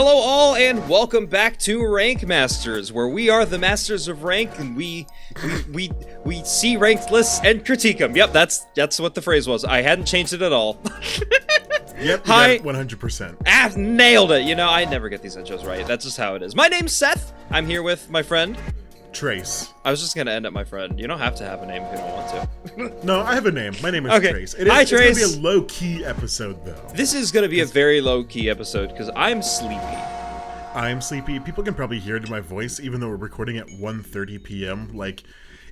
Hello all, and welcome back to Rank Masters, where we are the masters of rank, and we see ranked lists and critique them. Yep, that's what the phrase was. I hadn't changed it at all. Yep, hi, 100%. Ah, nailed it. You know, I never get these intros right. That's just how it is. My name's Seth. I'm here with my friend Trace. I was just gonna end up my friend. You don't have to have a name if you don't want to. No, I have a name. My name is Trace. Hi, Trace. It's gonna be a low-key episode, though. This is gonna be a very low-key episode because I'm sleepy. I'm sleepy. People can probably hear it in my voice, even though we're recording at 1:30 p.m. Like,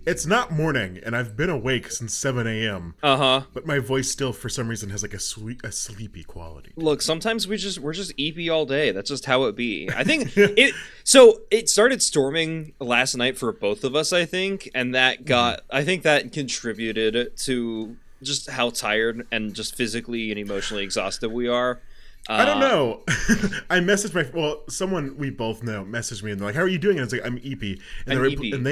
it's not morning, and I've been awake since 7 a.m. But my voice still, for some reason, has like a sleepy quality. Look, sometimes we're just EP all day. That's just how it be. I think it started storming last night for both of us, I think, and that I think that contributed to just how tired and just physically and emotionally exhausted we are. I don't know. I messaged someone we both know messaged me and they're like, "How are you doing?" And I was like, "I'm EP," and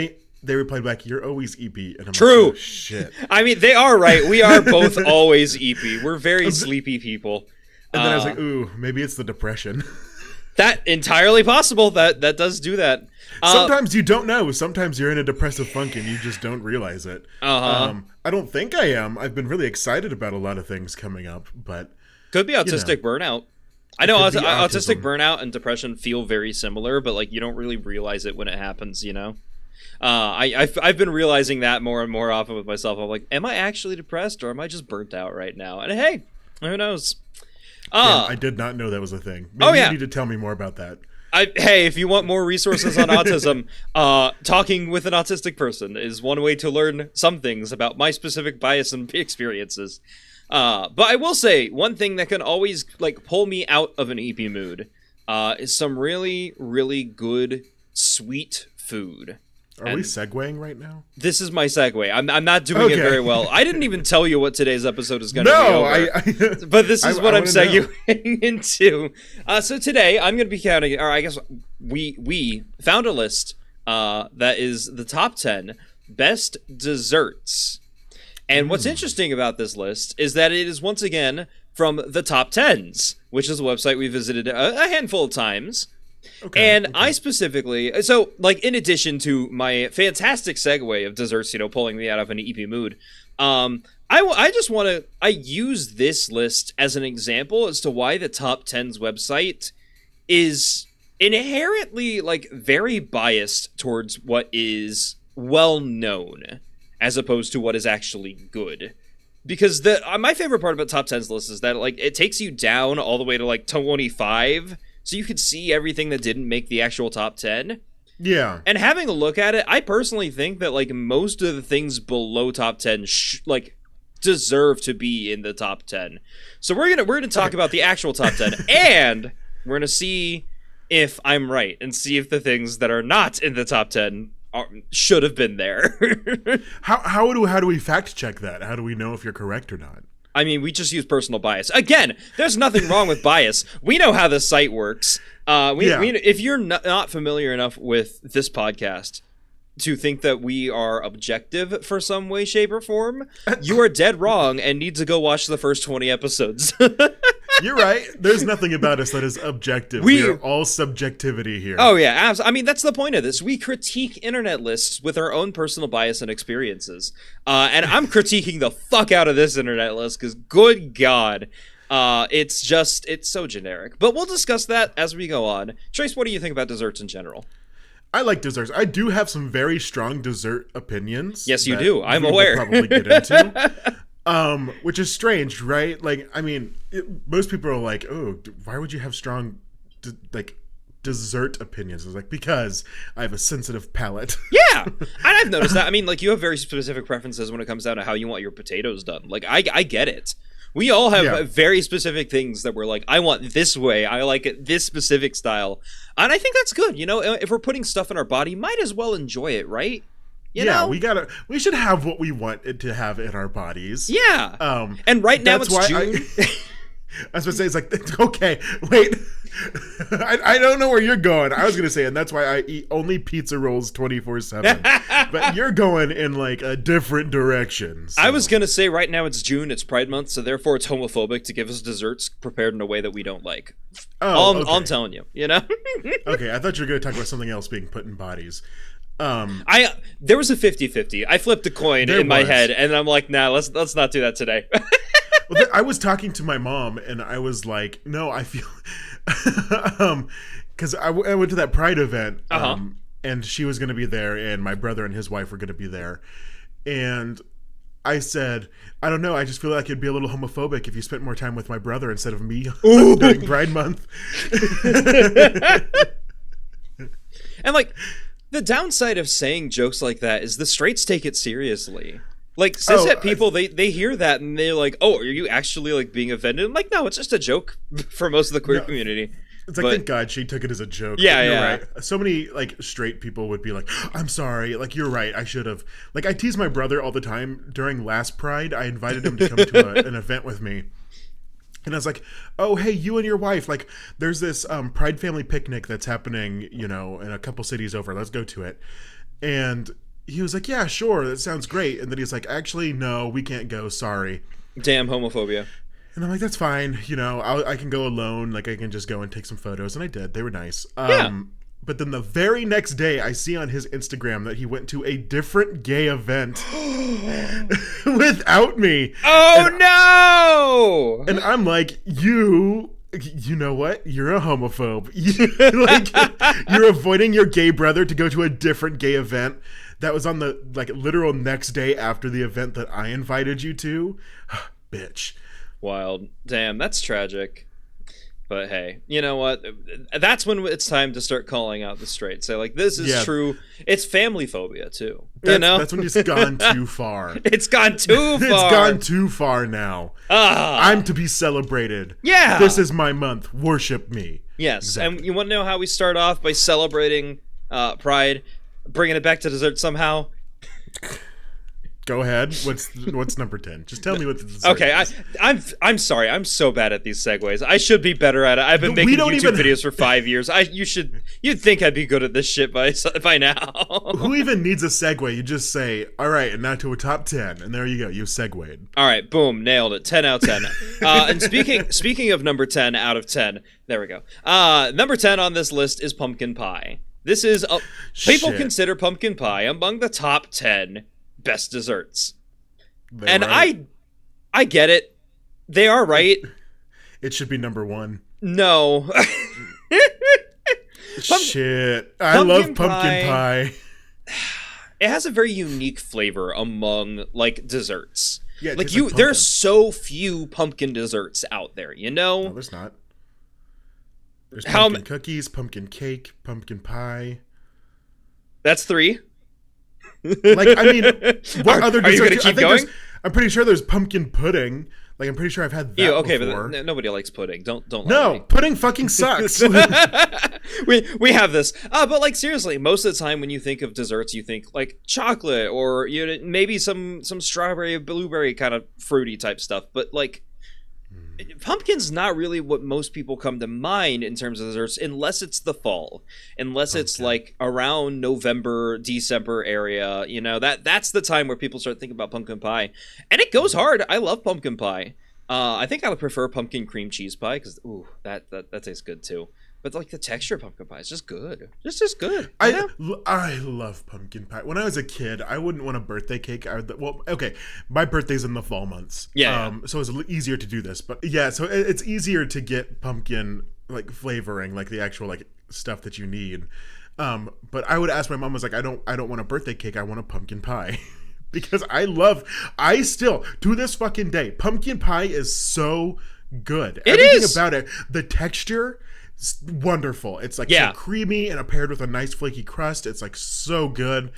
they replied back, "You're always EP." And I'm True. Like, oh, shit. I mean, they are right. We are both always EP. We're very sleepy people. And then I was like, "Ooh, maybe it's the depression." That entirely possible. That does do that. Sometimes you don't know. Sometimes you're in a depressive funk and you just don't realize it. I don't think I am. I've been really excited about a lot of things coming up, but could be autistic burnout. I know autistic burnout and depression feel very similar, but like you don't really realize it when it happens. You know. I've been realizing that more and more often with myself. I'm like, am I actually depressed or am I just burnt out right now? And hey, who knows? I did not know that was a thing. Maybe you need to tell me more about that. Hey, if you want more resources on autism, talking with an autistic person is one way to learn some things about my specific bias and experiences. But I will say, one thing that can always like pull me out of an EP mood is some really, really good, sweet food. Are we segueing right now? This is my segue. I'm not doing it very well. I didn't even tell you what today's episode is going to be over. But this is what I'm segueing into. So today, I'm going to be counting, or I guess we found a list that is the top 10 best desserts. And what's interesting about this list is that it is once again from the Top 10s, which is a website we visited a handful of times. I specifically, so like in addition to my fantastic segue of desserts, pulling me out of an EP mood, I use this list as an example as to why the Top 10s website is inherently like very biased towards what is well known as opposed to what is actually good. Because my favorite part about Top 10s list is that like it takes you down all the way to like 25. So you could see everything that didn't make the actual top 10. Yeah. And having a look at it, I personally think that like most of the things below top 10 deserve to be in the top 10. So we're gonna talk about the actual top 10, and we're gonna see if I'm right and see if the things that are not in the top 10 should have been there. How do we fact check that? How do we know if you're correct or not? I mean, we just use personal bias. Again, there's nothing wrong with bias. We know how the site works. If you're not familiar enough with this podcast to think that we are objective for some way, shape, or form, you are dead wrong and need to go watch the first 20 episodes. You're right. There's nothing about us that is objective. We are all subjectivity here. Oh, yeah. I mean, that's the point of this. We critique internet lists with our own personal bias and experiences. And I'm critiquing the fuck out of this internet list because, good God, it's so generic. But we'll discuss that as we go on. Trace, what do you think about desserts in general? I like desserts. I do have some very strong dessert opinions. Yes, you do. I'm aware. We'll probably get into. Which is strange, right? Like, I mean, most people are like, "Oh, why would you have strong, dessert opinions?" I was like, because I have a sensitive palate. Yeah, and I've noticed that. I mean, like, you have very specific preferences when it comes down to how you want your potatoes done. Like, I get it. We all have very specific things that we're like, I want this way. I like it this specific style, and I think that's good. If we're putting stuff in our body, might as well enjoy it, right? You know? We should have what we want it to have in our bodies. Yeah. And right now it's June. I was going to say, it's like, okay, wait. I don't know where you're going. I was gonna say, and that's why I eat only pizza rolls 24/7. But you're going in like a different direction. So. I was gonna say right now it's June, it's Pride Month, so therefore it's homophobic to give us desserts prepared in a way that we don't like. Oh, okay. I'm telling you, you know. Okay, I thought you were gonna talk about something else being put in bodies. There was a 50-50. I flipped a coin in my head, and I'm like, nah, let's not do that today. Well, I was talking to my mom, and I was like, no, I feel, because I went to that Pride event, and she was going to be there, and my brother and his wife were going to be there, and I said, I don't know, I just feel like it'd be a little homophobic if you spent more time with my brother instead of me during Pride Month. And like, the downside of saying jokes like that is the straights take it seriously. Like, cishet people, they hear that and they're like, oh, are you actually, like, being offended? I'm like, no, it's just a joke for most of the queer community. It's like, thank God she took it as a joke. Yeah, you're right. So many, like, straight people would be like, I'm sorry. Like, you're right. I should have. Like, I tease my brother all the time. During last Pride, I invited him to come to an event with me. And I was like, oh, hey, you and your wife, like, there's this Pride family picnic that's happening, you know, in a couple cities over. Let's go to it. And he was like, yeah, sure, that sounds great. And then he's like, actually, no, we can't go. Sorry. Damn homophobia. And I'm like, that's fine. You know, I can go alone. Like, I can just go and take some photos. And I did. They were nice. But then the very next day, I see on his Instagram that he went to a different gay event without me. Oh, no! And I'm like, you know what? You're a homophobe. You're avoiding your gay brother to go to a different gay event that was on the, like, literal next day after the event that I invited you to. Bitch. Wild. Damn, that's tragic. But hey, you know what? That's when it's time to start calling out the straight. Say, like, this is true. It's family phobia, too. You know? That's when it's gone too far. It's gone too far. It's gone too far now. I'm to be celebrated. Yeah. This is my month. Worship me. Yes. Exactly. And you want to know how we start off? By celebrating Pride, bringing it back to dessert somehow. Go ahead. What's number 10? Just tell me what the dessert is. I'm sorry. I'm so bad at these segues. I should be better at it. I've been making YouTube videos for 5 years. You'd think I'd be good at this shit by now. Who even needs a segue? You just say, all right, and now to a top 10, and there you go. You segued. All right, boom, nailed it. 10 out of 10. And speaking of number 10 out of 10, there we go. Number 10 on this list is pumpkin pie. This is people consider pumpkin pie among the top 10 best desserts. And right. I get it. They are right. It should be number 1. No. Shit. I love pumpkin pie. It has a very unique flavor among, like, desserts. Yeah, like there's so few pumpkin desserts out there, you know? No, there's not. There's pumpkin cookies, pumpkin cake, pumpkin pie. That's 3. Like, I mean, what other desserts? Are you going to keep going? I'm pretty sure there's pumpkin pudding. Like, I'm pretty sure I've had that before. But nobody likes pudding. Don't No, me. Pudding fucking sucks. we have this. But, like, seriously, most of the time when you think of desserts, you think, like, chocolate or maybe some strawberry, blueberry kind of fruity type stuff. But, like, pumpkin's not really what most people come to mind in terms of desserts, unless it's the fall, unless it's like around November, December area. You know, that's the time where people start thinking about pumpkin pie, and it goes hard. I love pumpkin pie. I think I would prefer pumpkin cream cheese pie because that tastes good too. But, like, the texture of pumpkin pie is just good. It's just good. I love pumpkin pie. When I was a kid, I wouldn't want a birthday cake. My birthday's in the fall months. Yeah. So it's easier to do this. But, yeah, so it's easier to get pumpkin, like, flavoring, like, the actual, like, stuff that you need. But I would ask my mom, I was like, I don't want a birthday cake. I want a pumpkin pie. Because I still, to this fucking day, pumpkin pie is so good. Everything about it, the texture... It's wonderful. It's like so creamy and paired with a nice flaky crust. It's like so good.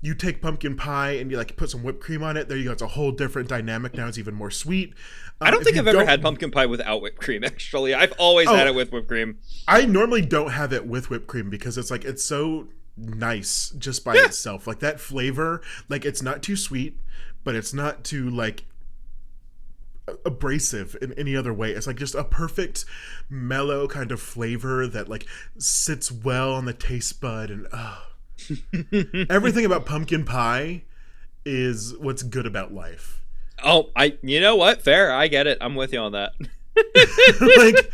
You take pumpkin pie and you like put some whipped cream on it. There you go. It's a whole different dynamic. Now it's even more sweet. I don't think I've ever had pumpkin pie without whipped cream. Actually, I've always had it with whipped cream. I normally don't have it with whipped cream because it's like it's so nice just by itself. Like that flavor. Like it's not too sweet, but it's not too like abrasive in any other way. It's like just a perfect mellow kind of flavor that like sits well on the taste bud, and everything about pumpkin pie is what's good about life. Oh, you know what? Fair. I get it. I'm with you on that. Like,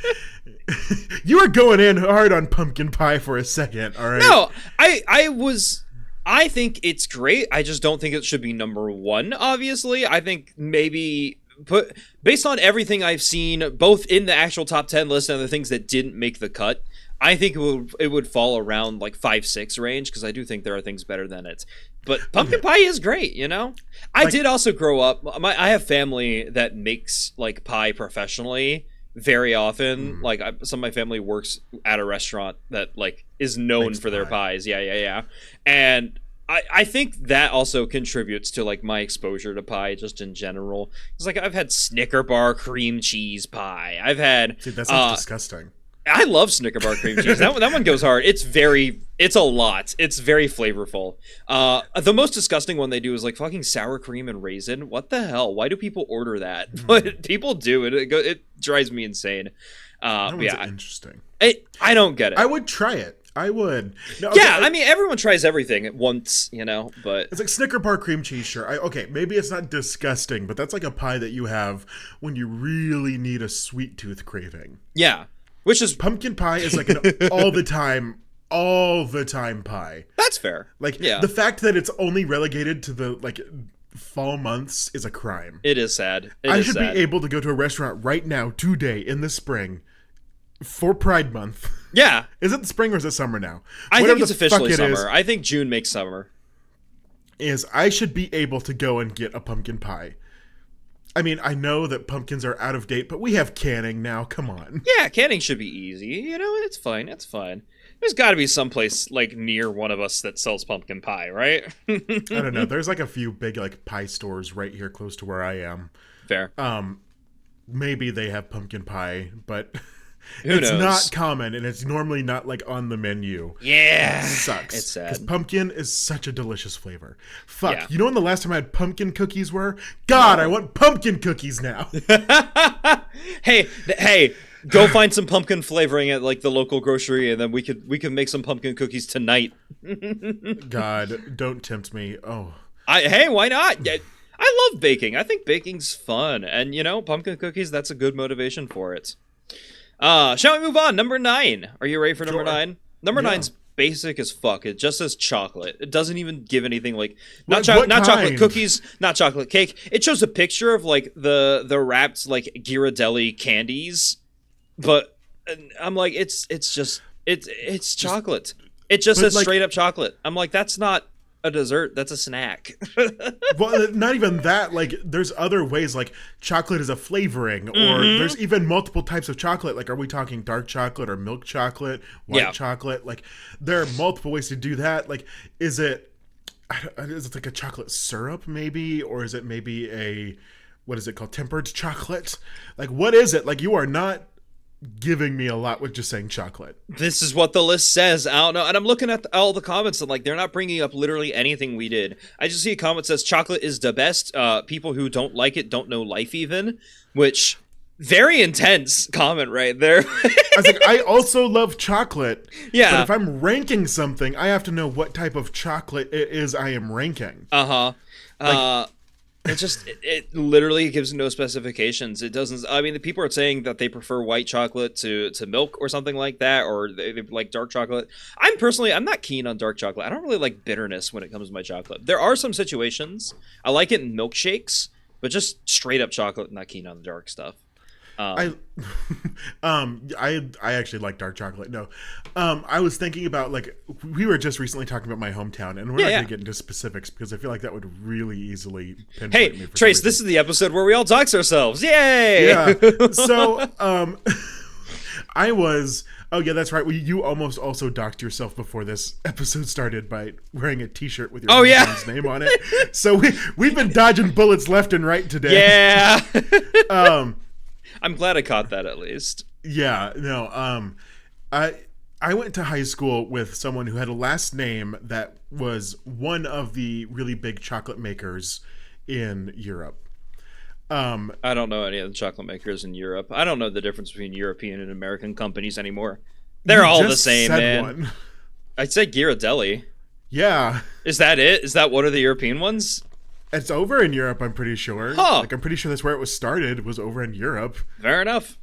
you were going in hard on pumpkin pie for a second, all right? No, I think it's great. I just don't think it should be number one, obviously. I think maybe based on everything I've seen, both in the actual top 10 list and the things that didn't make the cut, I think it would fall around like 5-6 range, because I do think there are things better than it. But pumpkin pie is great, you know? I did also grow up, I have family that makes like pie professionally very often. Like some of my family works at a restaurant that like is known for their pies. Yeah. And I think that also contributes to like my exposure to pie just in general. It's like I've had Snicker bar cream cheese pie. I've had... Dude, that sounds disgusting. I love Snicker bar cream cheese. That one goes hard. It's a lot. It's very flavorful. The most disgusting one they do is like fucking sour cream and raisin. What the hell? Why do people order that? But people do it. It drives me insane. That one's interesting. I don't get it. I would try it. I would. No, okay, I mean, everyone tries everything at once, you know, but... It's like Snicker bar cream cheese, sure. Okay, maybe it's not disgusting, but that's like a pie that you have when you really need a sweet tooth craving. Yeah, which is... Pumpkin pie is like an all the time pie. That's fair. Like, the fact that it's only relegated to the, like, fall months is a crime. It is sad. I should be able to go to a restaurant right now, today, in the spring, for Pride Month. Yeah. Is it the spring or is it summer now? I think it's officially summer. I think June makes summer. I should be able to go and get a pumpkin pie. I mean, I know that pumpkins are out of date, but we have canning now. Come on. Yeah, canning should be easy. You know, it's fine. It's fine. There's got to be someplace like near one of us that sells pumpkin pie, right? I don't know. There's like a few big like pie stores right here close to where I am. Fair. Maybe they have pumpkin pie, but... Who knows? It's not common, and it's normally not like on the menu. Yeah, it sucks. It's sad. Because pumpkin is such a delicious flavor. Fuck, yeah. You know when the last time I had pumpkin cookies were? God, I want pumpkin cookies now. Hey, go find some pumpkin flavoring at like the local grocery, and then we could make some pumpkin cookies tonight. God, don't tempt me. Oh, hey, why not? I love baking. I think baking's fun, and you know, pumpkin cookies. That's a good motivation for it. Shall we move on? Number 9. Are you ready for number 9? Number 9's basic as fuck. It just says chocolate. It doesn't even give anything like not chocolate cookies, not chocolate cake. It shows a picture of like the wrapped like Ghirardelli candies, but I'm like it's chocolate. It just says like, straight up chocolate. I'm like, that's not a dessert, that's a snack. Well, not even that. Like, there's other ways, like chocolate is a flavoring, or there's even multiple types of chocolate. Like, are we talking dark chocolate or milk chocolate, white chocolate? Like, there are multiple ways to do that. Like, is it like a chocolate syrup maybe, or is it maybe a, what is it called, tempered chocolate? Like, what is it? Like, you are not giving me a lot with just saying chocolate. This is what the list says. I don't know. And I'm looking at all the comments and like they're not bringing up literally anything we did. I just see a comment that says chocolate is the best. People who don't like it don't know life even, which very intense comment right there. I was like, I also love chocolate. Yeah. But if I'm ranking something, I have to know what type of chocolate it is I am ranking. It literally gives no specifications. It doesn't. I mean, the people are saying that they prefer white chocolate to milk or something like that, or they like dark chocolate. I'm not keen on dark chocolate. I don't really like bitterness when it comes to my chocolate. There are some situations I like it in milkshakes, but just straight up chocolate, not keen on the dark stuff. I actually like dark chocolate. No, I was thinking about, like, we were just recently talking about my hometown, and we're not going to get into specifics because I feel like that would really easily pinpoint me. Trace, this is the episode where we all dox ourselves. Yay! Yeah. So, I was. Oh yeah, that's right. You almost also doxed yourself before this episode started by wearing a T-shirt with your hometown's name on it. So we've been dodging bullets left and right today. Yeah. I'm glad I caught that at least. Yeah, no. I went to high school with someone who had a last name that was one of the really big chocolate makers in Europe. I don't know any of the chocolate makers in Europe. I don't know the difference between European and American companies anymore. They're all the same, man. One. I'd say Ghirardelli. Yeah. Is that it? Is that one of the European ones? It's over in Europe, I'm pretty sure. Huh. Like, I'm pretty sure that's where it was started, was over in Europe. Fair enough.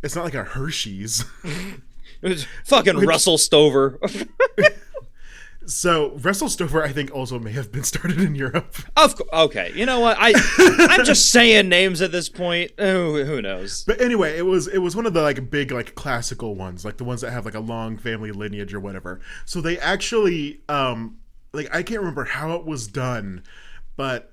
It's not like a Hershey's. It was fucking Russell Stover. So, Russell Stover, I think, also may have been started in Europe. Of course. Okay, you know what? I'm just saying names at this point. Who knows? But anyway, it was one of the like big like classical ones, like the ones that have like a long family lineage or whatever. So they actually, like I can't remember how it was done, but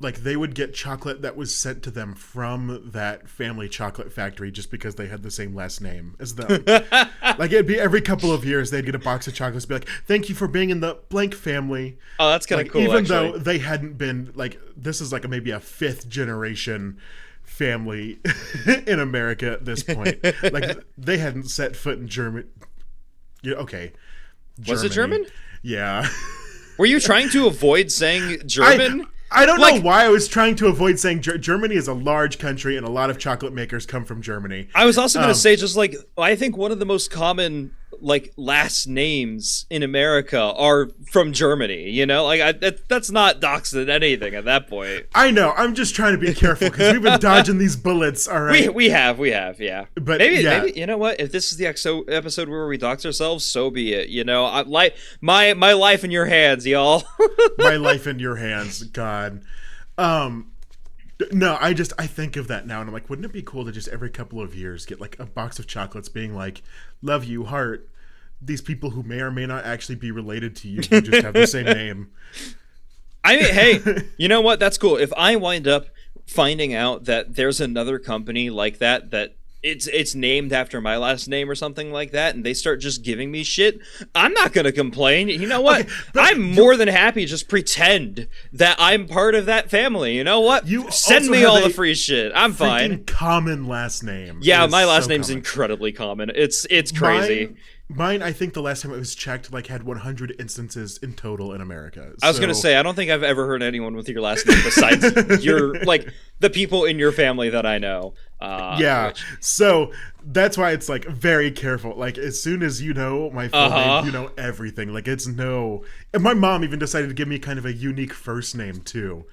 like they would get chocolate that was sent to them from that family chocolate factory just because they had the same last name as them. Like it'd be every couple of years they'd get a box of chocolates, be like, "Thank you for being in the blank family." Oh, that's kind of like, cool. Even actually. though they hadn't been like, this is like maybe a 5th generation family in America at this point. Like they hadn't set foot in Germany. Yeah, okay. Germany. Was it German? Yeah. Were you trying to avoid saying German? I don't know why I was trying to avoid saying Germany is a large country and a lot of chocolate makers come from Germany. I was also going to say just like, I think one of the most common like last names in America are from Germany, you know? Like that's not doxing anything at that point. I know. I'm just trying to be careful because we've been dodging these bullets, all right? We have, yeah. But maybe you know what? If this is the episode where we dox ourselves, so be it. You know, my life in your hands, y'all. My life in your hands, God. No, I think of that now and I'm like, wouldn't it be cool to just every couple of years get like a box of chocolates being like, "Love you, heart." These people who may or may not actually be related to you who just have the same name. I mean, hey, you know what? That's cool. If I wind up finding out that there's another company like that it's named after my last name or something like that, and they start just giving me shit, I'm not gonna complain. You know what? Okay, I'm more than happy to just pretend that I'm part of that family. You know what? You send me all the free shit. I'm fine. Common last name. Yeah, my last name's incredibly common. It's crazy. Mine, I think the last time it was checked, like had 100 instances in total in America. I was gonna say, I don't think I've ever heard anyone with your last name besides your like the people in your family that I know. So that's why it's like very careful. Like as soon as you know my full name, you know everything. Like it's no. And my mom even decided to give me kind of a unique first name too.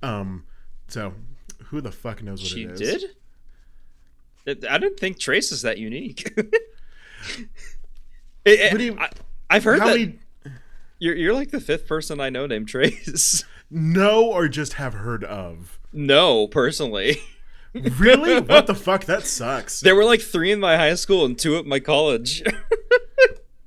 So who the fuck knows what it is? She did? I didn't think Trace is that unique. I've heard that you're like the 5th person I know named Trace. No, or just have heard of? No, personally. Really? What the fuck? That sucks. There were like 3 in my high school and 2 at my college.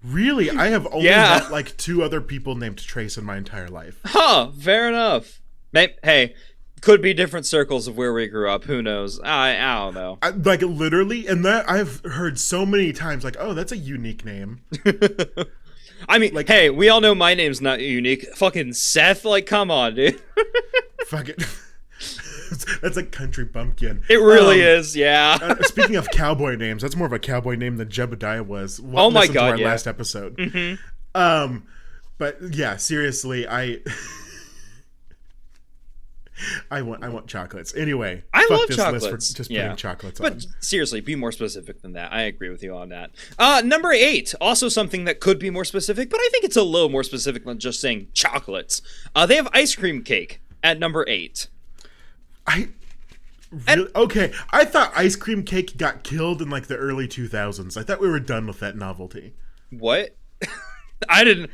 Really? I have only met like 2 other people named Trace in my entire life. Huh, fair enough. Hey, could be different circles of where we grew up. Who knows? I don't know. Like literally, and that I've heard so many times. Like, oh, that's a unique name. I mean, like, hey, we all know my name's not unique. Fucking Seth, like, come on, dude. Fuck it. That's like country bumpkin. It really is, yeah. Speaking of cowboy names, that's more of a cowboy name than Jebediah was. Oh my god, to our last episode. Mm-hmm. But yeah, seriously, I want chocolates. Anyway, I love this chocolates. List for just putting chocolates on. But seriously, be more specific than that. I agree with you on that. Number 8, also something that could be more specific, but I think it's a little more specific than just saying chocolates. They have ice cream cake at number 8. Okay, I thought ice cream cake got killed in like the early 2000s. I thought we were done with that novelty. What? I didn't.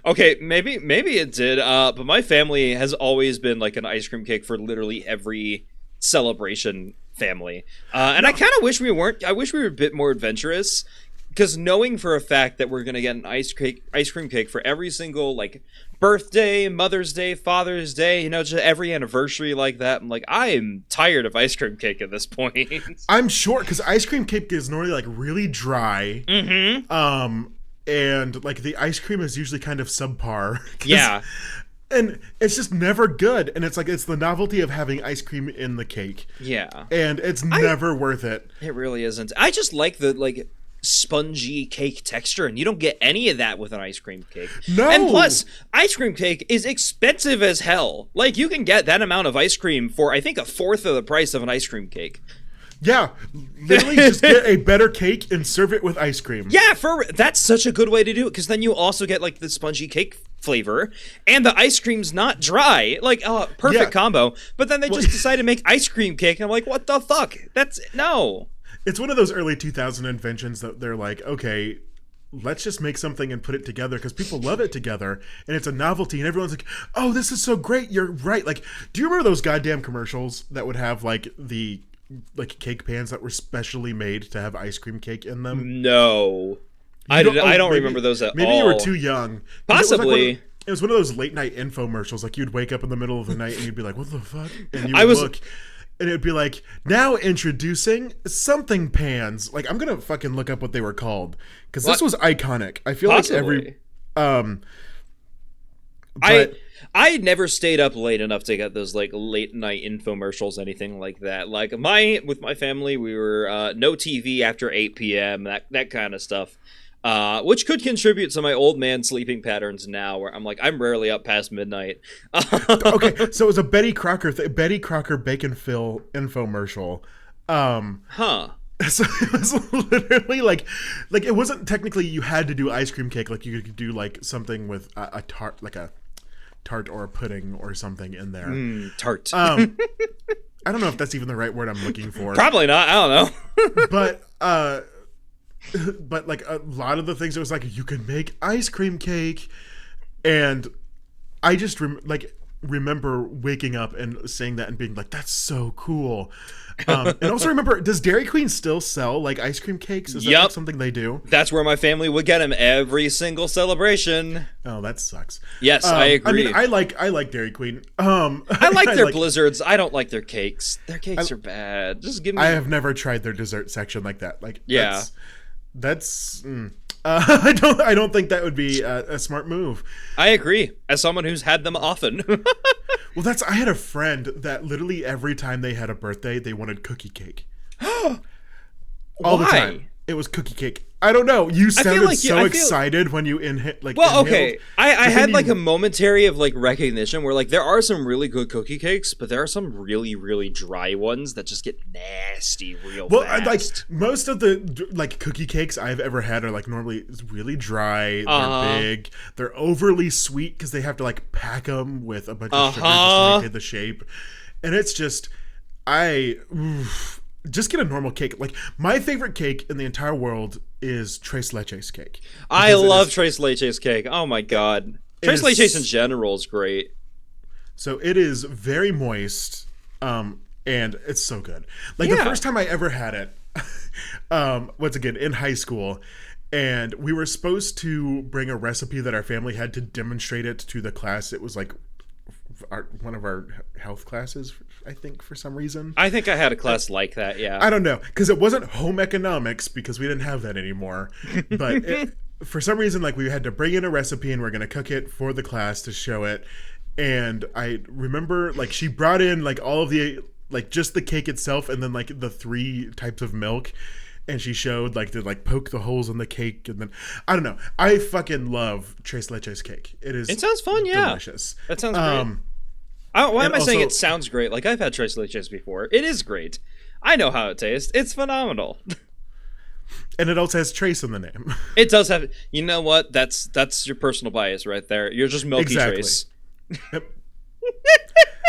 Okay, maybe it did. But my family has always been like an ice cream cake for literally every celebration family. And I kind of wish we weren't. I wish we were a bit more adventurous. Because knowing for a fact that we're gonna get an ice cream cake for every single like birthday, Mother's Day, Father's Day, you know, just every anniversary like that, I'm like, I am tired of ice cream cake at this point. I'm sure because ice cream cake is normally like really dry. Mm-hmm. And like the ice cream is usually kind of subpar. Yeah. And it's just never good. And it's like, it's the novelty of having ice cream in the cake. Yeah. And it's never worth it. It really isn't. I just like the, like, spongy cake texture, and you don't get any of that with an ice cream cake. No. And plus, ice cream cake is expensive as hell. Like, you can get that amount of ice cream for, I think, a fourth of the price of an ice cream cake. Yeah, literally just get a better cake and serve it with ice cream. Yeah, that's such a good way to do it, because then you also get like the spongy cake flavor, and the ice cream's not dry. Like, perfect combo. But then they just decide to make ice cream cake, and I'm like, what the fuck? No. It's one of those early 2000 inventions that they're like, okay, let's just make something and put it together because people love it together, and it's a novelty, and everyone's like, oh, this is so great. You're right. Like, do you remember those goddamn commercials that would have like the cake pans that were specially made to have ice cream cake in them? No. I don't remember those at all. Maybe you were too young. Possibly. It was one of those late night infomercials. Like, you'd wake up in the middle of the night and you'd be like, what the fuck? And you would look, and it'd be like, now introducing something pans. Like, I'm going to fucking look up what they were called, because this was iconic. I feel like every... I never stayed up late enough to get those like late night infomercials, anything like that. Like, with my family, we were no TV after 8 p.m. that kind of stuff, which could contribute to my old man sleeping patterns now, where I'm like, I'm rarely up past midnight. Okay, so it was a Betty Crocker bacon fill infomercial. So it was literally like it wasn't technically you had to do ice cream cake. Like, you could do like something with a tart, like a tart or a pudding or something in there. Tart. I don't know if that's even the right word I'm looking for. Probably not. I don't know. But like a lot of the things, it was like, you can make ice cream cake, and I just remember waking up and saying that and being like, that's so cool. And also remember, does Dairy Queen still sell like ice cream cakes? Is that like something they do? That's where my family would get them every single celebration. Oh, that sucks. Yes, I agree. I mean, I like Dairy Queen. I like their blizzards. I don't like their cakes. Their cakes are bad. Just give me. I have never tried their dessert section like that. Like, yeah, that's. I don't think that would be a smart move. I agree. As someone who's had them often. Well, I had a friend that literally every time they had a birthday, they wanted cookie cake. All the time. It was cookie cake. I don't know. You sounded excited when you inhaled. Well, okay. I had like a momentary of like recognition where like there are some really good cookie cakes, but there are some really, really dry ones that just get nasty real fast. Like most of the like cookie cakes I've ever had are like normally really dry. They're big. They're overly sweet because they have to like pack them with a bunch of sugar just to maintain the shape. And it's just, just get a normal cake. Like, my favorite cake in the entire world is Tres Leches cake. I love Tres Leches cake. Oh my god. Tres Leches in general is great. So it is very moist, and it's so good. Like, the first time I ever had it, once again, in high school, and we were supposed to bring a recipe that our family had to demonstrate it to the class. It was like one of our health classes, I think, for some reason. I think I had a class like that, yeah. I don't know, because it wasn't home economics, because we didn't have that anymore. But for some reason, like, we had to bring in a recipe, and we're going to cook it for the class to show it. And I remember, like, she brought in, like, all of the, like, just the cake itself, and then, like, the 3 types of milk. And she showed, like, to, like, poke the holes in the cake. And then, I don't know. I fucking love Tres Leches cake. It sounds fun, yeah. Delicious. That sounds great. Why am I saying it sounds great? Like, I've had Tres Leches before. It is great. I know how it tastes. It's phenomenal. And it also has Trace in the name. It does have. You know what? That's your personal bias right there. You're just Milky Trace. Yep.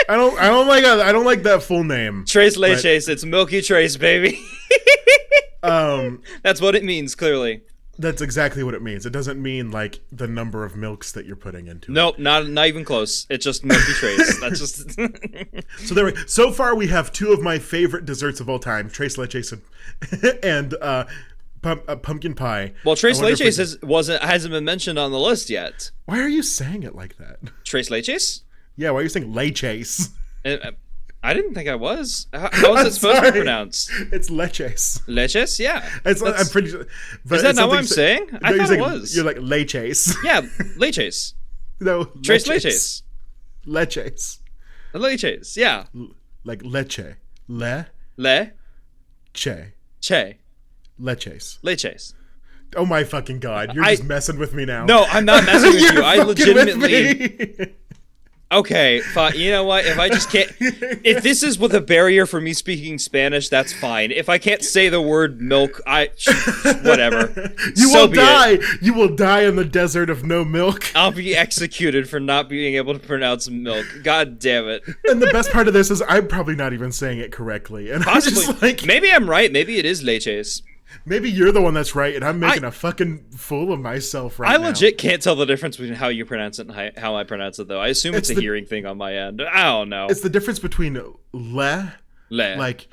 I don't like that full name. Tres Leches. It's Milky Trace, baby. That's what it means, clearly. That's exactly what it means. It doesn't mean like the number of milks that you're putting into it. Nope, not even close. It's just Milky Trace. That's just. So far, we have 2 of my favorite desserts of all time: Tres Leches and pumpkin pie. Well, Tres Leches hasn't been mentioned on the list yet. Why are you saying it like that? Tres Leches? Yeah, why are you saying leches? I didn't think I was. How is it supposed to be pronounced? It's leches. Leches? Yeah. I'm pretty sure. Is that not what I'm saying? I thought it was. You're like leches. Yeah, leches. No, Tres Leches. Leches. Leches, yeah. Like leche. Le. Che. Che. Leches. Leches. Oh my fucking god! You're just messing with me now. No, I'm not messing with you. I legitimately. With me. Okay, fine. You know what? If I just can't, if this is with a barrier for me speaking Spanish, that's fine. If I can't say the word milk, whatever. You will die. You will die in the desert of no milk. I'll be executed for not being able to pronounce milk. God damn it. And the best part of this is I'm probably not even saying it correctly. And possibly. I'm just like, maybe I'm right. Maybe it is leches. Maybe you're the one that's right, and I'm making a fucking fool of myself right now. I legit can't tell the difference between how you pronounce it and how I pronounce it, though. I assume it's a hearing thing on my end. I don't know. It's the difference between like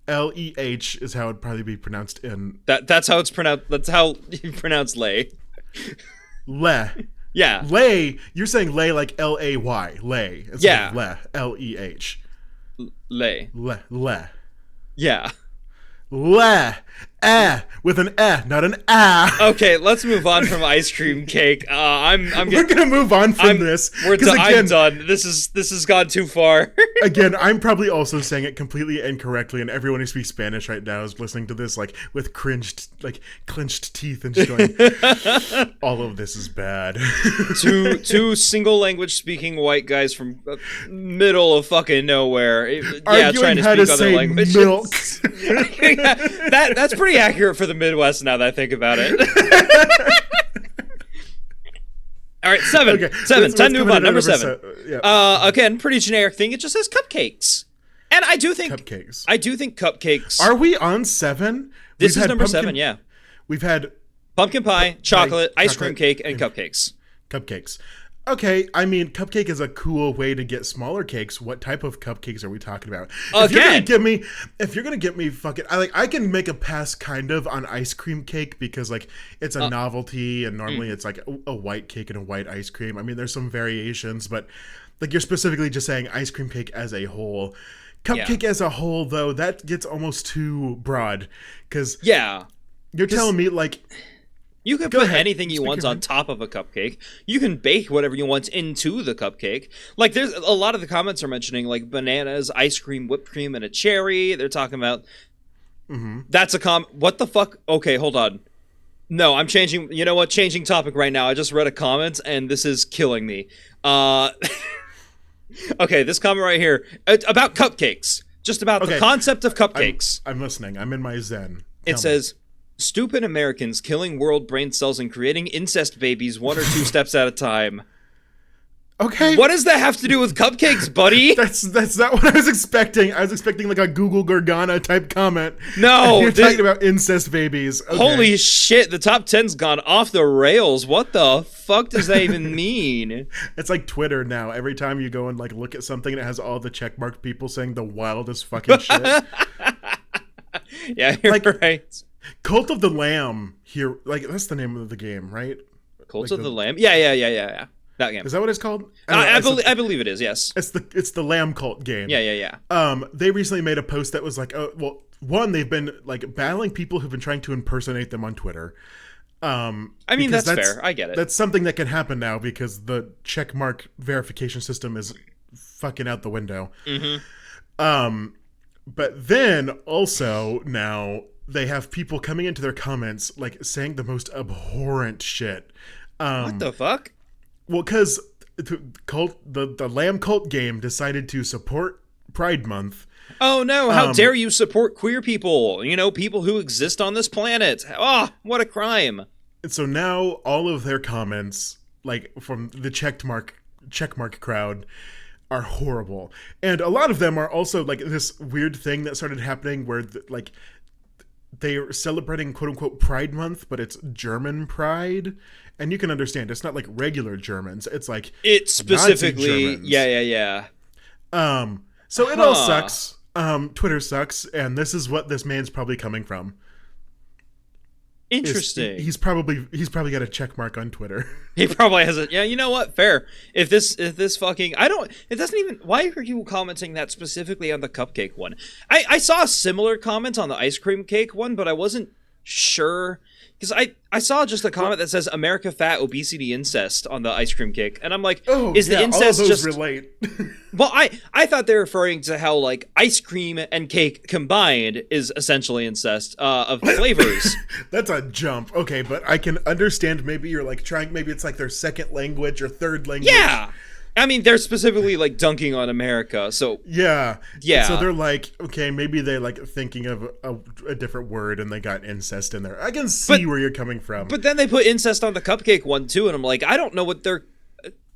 L-E-H is how it'd probably be pronounced in... That's how it's pronounced. That's how you pronounce lay. Le. Yeah. Lay, you're saying lay like L-A-Y. Lay. Yeah. Le. L-E-H. Lay. Le. Yeah. Le. With an not an Okay, let's move on from ice cream cake. We're gonna move on from this. I'm done. This has gone too far. Again, I'm probably also saying it completely incorrectly, and everyone who speaks Spanish right now is listening to this like with clenched teeth and just going, all of this is bad. Two single language speaking white guys from middle of fucking nowhere. Arguing trying to speak other languages. Milk. That's pretty accurate for the Midwest now that I think about it. All right, seven. Time to move on. Number seven. Yeah. Again, pretty generic thing. It just says cupcakes. And I do think cupcakes. Are we on 7? This is number 7, yeah. We've had pumpkin pie, chocolate, ice cream cake, and cupcakes. Cupcakes. Okay, I mean, cupcake is a cool way to get smaller cakes. What type of cupcakes are we talking about? If you're gonna get me fucking, I can make a pass kind of on ice cream cake because like it's a novelty and normally it's like a white cake and a white ice cream. I mean, there's some variations, but like you're specifically just saying ice cream cake as a whole. Cupcake as a whole, though, that gets almost too broad because you're telling me like. You can put anything you want on top of a cupcake. You can bake whatever you want into the cupcake. Like, there's a lot of the comments are mentioning, like, bananas, ice cream, whipped cream, and a cherry. They're talking about... That's a what the fuck? Okay, hold on. No, I'm changing... You know what? Changing topic right now. I just read a comment, and this is killing me. Okay, this comment right here. About cupcakes. Just about the concept of cupcakes. I'm listening. I'm in my zen. It says... Stupid Americans killing world brain cells and creating incest babies 1 or 2 steps at a time. Okay. What does that have to do with cupcakes, buddy? That's not what I was expecting. I was expecting like a Google Gorgana type comment. No. You're talking about incest babies. Okay. Holy shit, the top 10's gone off the rails. What the fuck does that even mean? It's like Twitter now. Every time you go and like look at something and it has all the checkmarked people saying the wildest fucking shit. Yeah, you're right. Cult of the Lamb here, like that's the name of the game, right? Cult of the Lamb? Yeah. That game. Is that what it's called? I believe it is, yes. It's the Lamb Cult game. Yeah. They recently made a post that was like, they've been like battling people who've been trying to impersonate them on Twitter. I mean, that's fair. I get it. That's something that can happen now because the checkmark verification system is fucking out the window. But then also now they have people coming into their comments like saying the most abhorrent shit. What the fuck? Well, because the Lamb Cult game decided to support Pride Month. Oh no, how dare you support queer people? You know, people who exist on this planet. Oh, what a crime. And so now all of their comments, like from the checkmark crowd, are horrible. And a lot of them are also like this weird thing that started happening where like they're celebrating quote unquote Pride Month, but it's German Pride. And you can understand it's not like regular Germans. It's like it's specifically yeah. So it all sucks. Twitter sucks, and this is what this man's probably coming from. Interesting. He's probably got a check mark on Twitter. He probably has it. Yeah, you know what? Fair. If this fucking it doesn't even. Why are you commenting that specifically on the cupcake one? I saw a similar comment on the ice cream cake one, but I wasn't sure. Because I saw just a comment that says America fat, obesity, incest on the ice cream cake. And I'm like, is the incest all of those just... relate. Well, I thought they were referring to how, like, ice cream and cake combined is essentially incest of flavors. That's a jump. Okay, but I can understand maybe you're, like, maybe it's, like, their second language or third language. Yeah! I mean, they're specifically, like, dunking on America, so... Yeah. Yeah. So they're like, okay, maybe they like thinking of a different word and they got incest in there. I can see where you're coming from. But then they put incest on the cupcake one, too, and I'm like, I don't know what they're...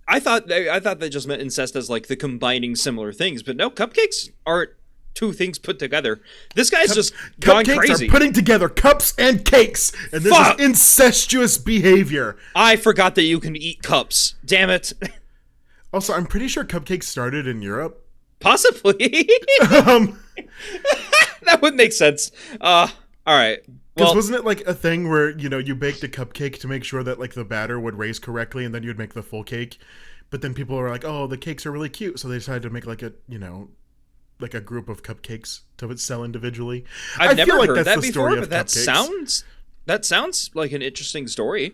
I thought they just meant incest as, like, the combining similar things, but no, cupcakes aren't two things put together. This guy's just gone crazy. Cupcakes are putting together cups and cakes, and this is incestuous behavior. I forgot that you can eat cups. Damn it. Also, I'm pretty sure cupcakes started in Europe. Possibly. That would make sense. All right. Because wasn't it like a thing where, you know, you baked a cupcake to make sure that like the batter would raise correctly and then you'd make the full cake? But then people were like, oh, the cakes are really cute. So they decided to make like a, you know, like a group of cupcakes to sell individually. I've never heard that before, but that sounds like an interesting story.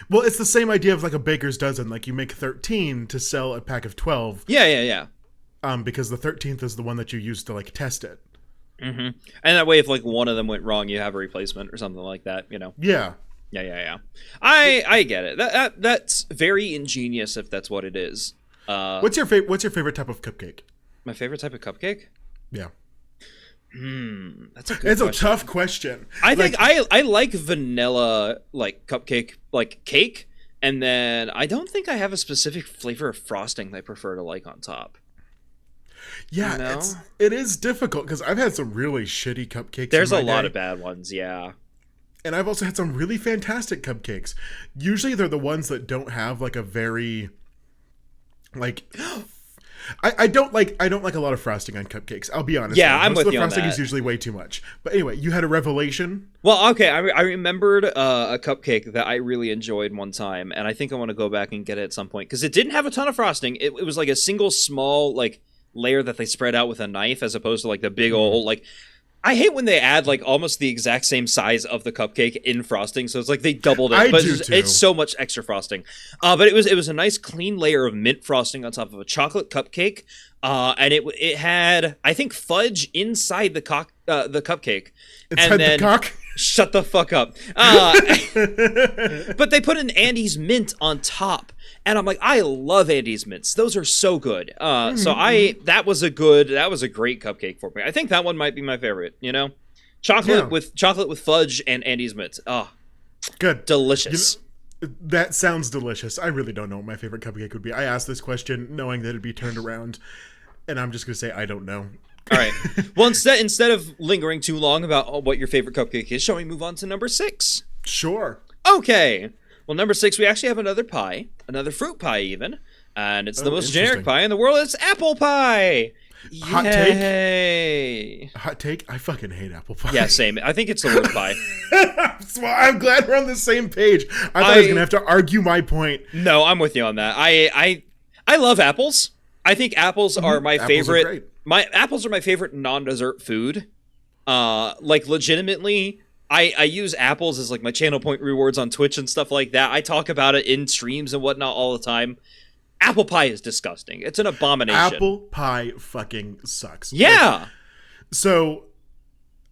Well, it's the same idea of like a baker's dozen. Like you make 13 to sell a pack of 12. Yeah. Because the 13th is the one that you use to like test it. Mm-hmm. And that way, if like one of them went wrong, you have a replacement or something like that. You know. Yeah. I get it. That's very ingenious if that's what it is. What's your favorite type of cupcake? My favorite type of cupcake? Yeah. That's a good question. A tough question. I think I like vanilla like cupcake like cake, and then I don't think I have a specific flavor of frosting that I prefer to like on top. Yeah, you know? it is difficult because I've had some really shitty cupcakes. There's a lot of bad ones, yeah. And I've also had some really fantastic cupcakes. Usually they're the ones that don't have like a very like I don't like a lot of frosting on cupcakes. I'll be honest. Yeah, I'm with you on that. The frosting is usually way too much. But anyway, you had a revelation? Well, okay, I remembered a cupcake that I really enjoyed one time, and I think I want to go back and get it at some point because it didn't have a ton of frosting. It was like a single small like layer that they spread out with a knife as opposed to like the big old like. I hate when they add like almost the exact same size of the cupcake in frosting, so it's like they doubled it. But it's so much extra frosting. But it was a nice clean layer of mint frosting on top of a chocolate cupcake, and it had I think fudge inside the cupcake. Inside the cock? Shut the fuck up. But they put an Andes mint on top. And I'm like, I love Andes mints. Those are so good. So that was a great cupcake for me. I think that one might be my favorite, you know? Chocolate with fudge and Andes mints. Oh, good. Delicious. That sounds delicious. I really don't know what my favorite cupcake would be. I asked this question knowing that it'd be turned around, and I'm just going to say I don't know. All right. Well, instead of lingering too long about what your favorite cupcake is, shall we move on to number 6? Sure. Okay. Well, number 6, we actually have another pie, another fruit pie even, and it's the most generic pie in the world. It's apple pie. Hot take? Hot take? I fucking hate apple pie. Yeah, same. I think it's the worst pie. Well, I'm glad we're on the same page. I thought I was going to have to argue my point. No, I'm with you on that. I love apples. I think apples are my favorite. Apples are my favorite non-dessert food. Like legitimately, I use apples as like my channel point rewards on Twitch and stuff like that. I talk about it in streams and whatnot all the time. Apple pie is disgusting. It's an abomination. Apple pie fucking sucks. Yeah. Like, so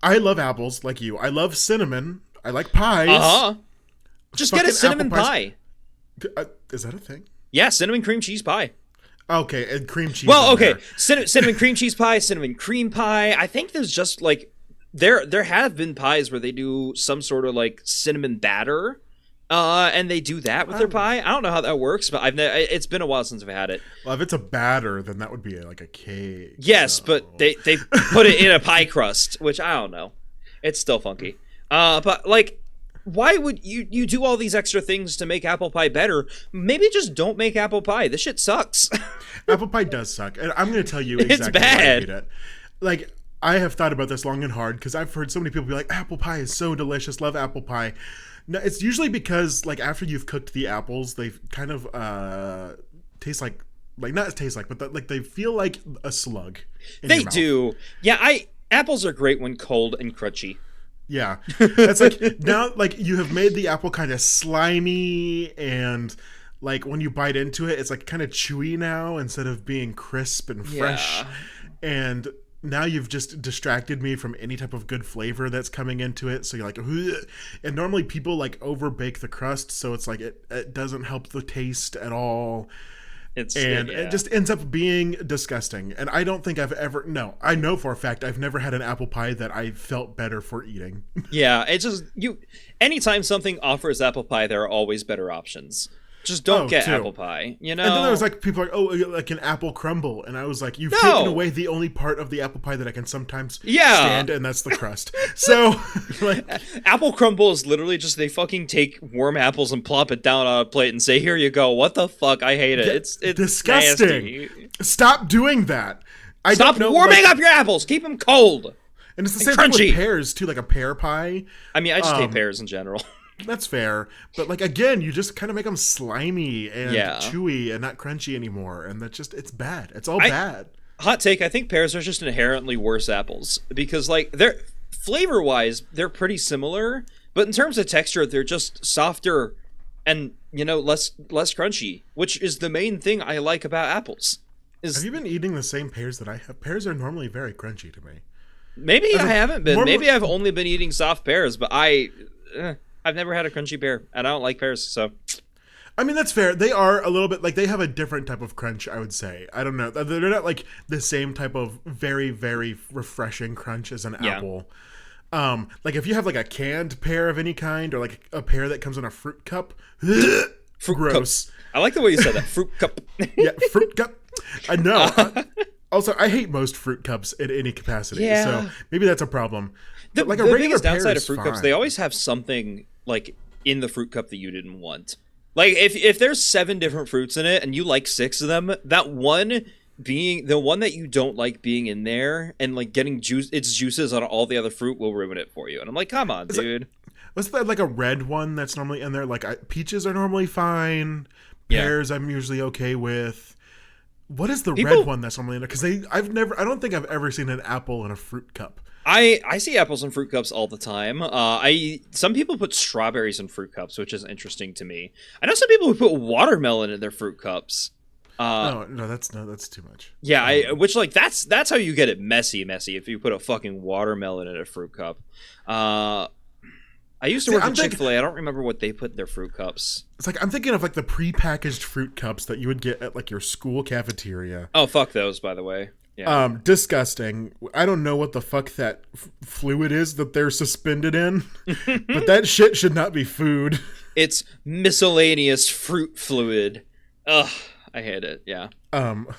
I love apples like you. I love cinnamon. I like pies. Just get a cinnamon pie. Is that a thing? Yeah, cinnamon cream cheese pie. Okay, and cream cheese. Well, okay, cinnamon cream cheese pie, cinnamon cream pie. I think there's just like there have been pies where they do some sort of like cinnamon batter, and they do that with their pie. I don't know how that works, but it's been a while since I've had it. Well, if it's a batter, then that would be like a cake. Yes, so. But they put it in a pie crust, which I don't know. It's still funky. But like, why would you do all these extra things to make apple pie better? Maybe just don't make apple pie. This shit sucks. Apple pie does suck, and I'm going to tell you exactly it's bad. Why I hate it. Like, I have thought about this long and hard because I've heard so many people be like, apple pie is so delicious, love apple pie. No, it's usually because like after you've cooked the apples, they kind of taste like not taste like, but like they feel like a slug. They do. Yeah, apples are great when cold and crunchy. Yeah. That's like, now, like, you have made the apple kind of slimy, and, like, when you bite into it, it's, like, kind of chewy now instead of being crisp and fresh. Yeah. And now you've just distracted me from any type of good flavor that's coming into it. So you're like, ugh. And normally people, like, overbake the crust, so it's like it doesn't help the taste at all. It just ends up being disgusting. And I don't think I know for a fact I've never had an apple pie that I felt better for eating. Yeah, it's just, anytime something offers apple pie, there are always better options. Just don't get apple pie, you know? And then there was like, people are like, oh, like an apple crumble. And I was like, you've taken away the only part of the apple pie that I can sometimes stand, and that's the crust. So, like, apple crumble is literally just, they fucking take warm apples and plop it down on a plate and say, here you go. What the fuck? I hate it. It's disgusting. Nasty. Stop doing that. Stop warming up your apples. Keep them cold. And it's the same thing with pears, too, like a pear pie. I mean, I just hate pears in general. That's fair, but like, again, you just kind of make them slimy and chewy and not crunchy anymore, and it's bad. It's all bad. Hot take: I think pears are just inherently worse apples because, like, they're flavor-wise, they're pretty similar, but in terms of texture, they're just softer and, you know, less crunchy, which is the main thing I like about apples. Have you been eating the same pears that I have? Pears are normally very crunchy to me. Maybe I haven't been. Maybe I've only been eating soft pears, but I've never had a crunchy pear, and I don't like pears, so. I mean, that's fair. They are a little bit, like, they have a different type of crunch, I would say. I don't know. They're not, like, the same type of very, very refreshing crunch as an apple. Like, if you have, like, a canned pear of any kind, or, like, a pear that comes in a fruit cup, gross. Cup. I like the way you said that, fruit cup. Yeah, fruit cup. I know. Also, I hate most fruit cups in any capacity, so maybe that's a problem. The biggest downside of fruit cups, they always have something, like, in the fruit cup that you didn't want. Like, if there's 7 different fruits in it and you like 6 of them, that one being the one that you don't like being in there and, like, getting its juices on all the other fruit will ruin it for you. And I'm like, come on, dude. Was that like a red one that's normally in there? Like, peaches are normally fine. Pears I'm usually okay with. What is the red one that's normally in there? Because I don't think I've ever seen an apple in a fruit cup. I see apples in fruit cups all the time. Some people put strawberries in fruit cups, which is interesting to me. I know some people who put watermelon in their fruit cups. No, that's too much. Yeah, which, like, that's how you get it messy if you put a fucking watermelon in a fruit cup. I used to work at Chick-fil-A. I don't remember what they put in their fruit cups. It's like, I'm thinking of, like, the prepackaged fruit cups that you would get at, like, your school cafeteria. Oh, fuck those, by the way. Yeah. Disgusting. I don't know what the fuck that fluid is that they're suspended in, but that shit should not be food. It's miscellaneous fruit fluid. Ugh, I hate it. Yeah.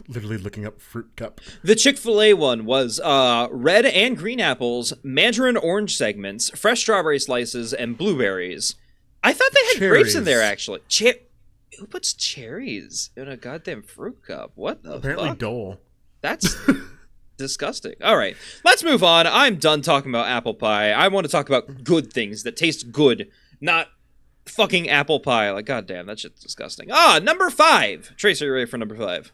Literally looking up fruit cup. The Chick-fil-A one was red and green apples, mandarin orange segments, fresh strawberry slices, and blueberries. I thought they had grapes in there, actually. Who puts cherries in a goddamn fruit cup? What the fuck? Apparently Dole. That's disgusting. All right, let's move on. I'm done talking about apple pie. I want to talk about good things that taste good, not fucking apple pie. Like, goddamn, that shit's disgusting. Number 5. Trace, are you ready for number 5?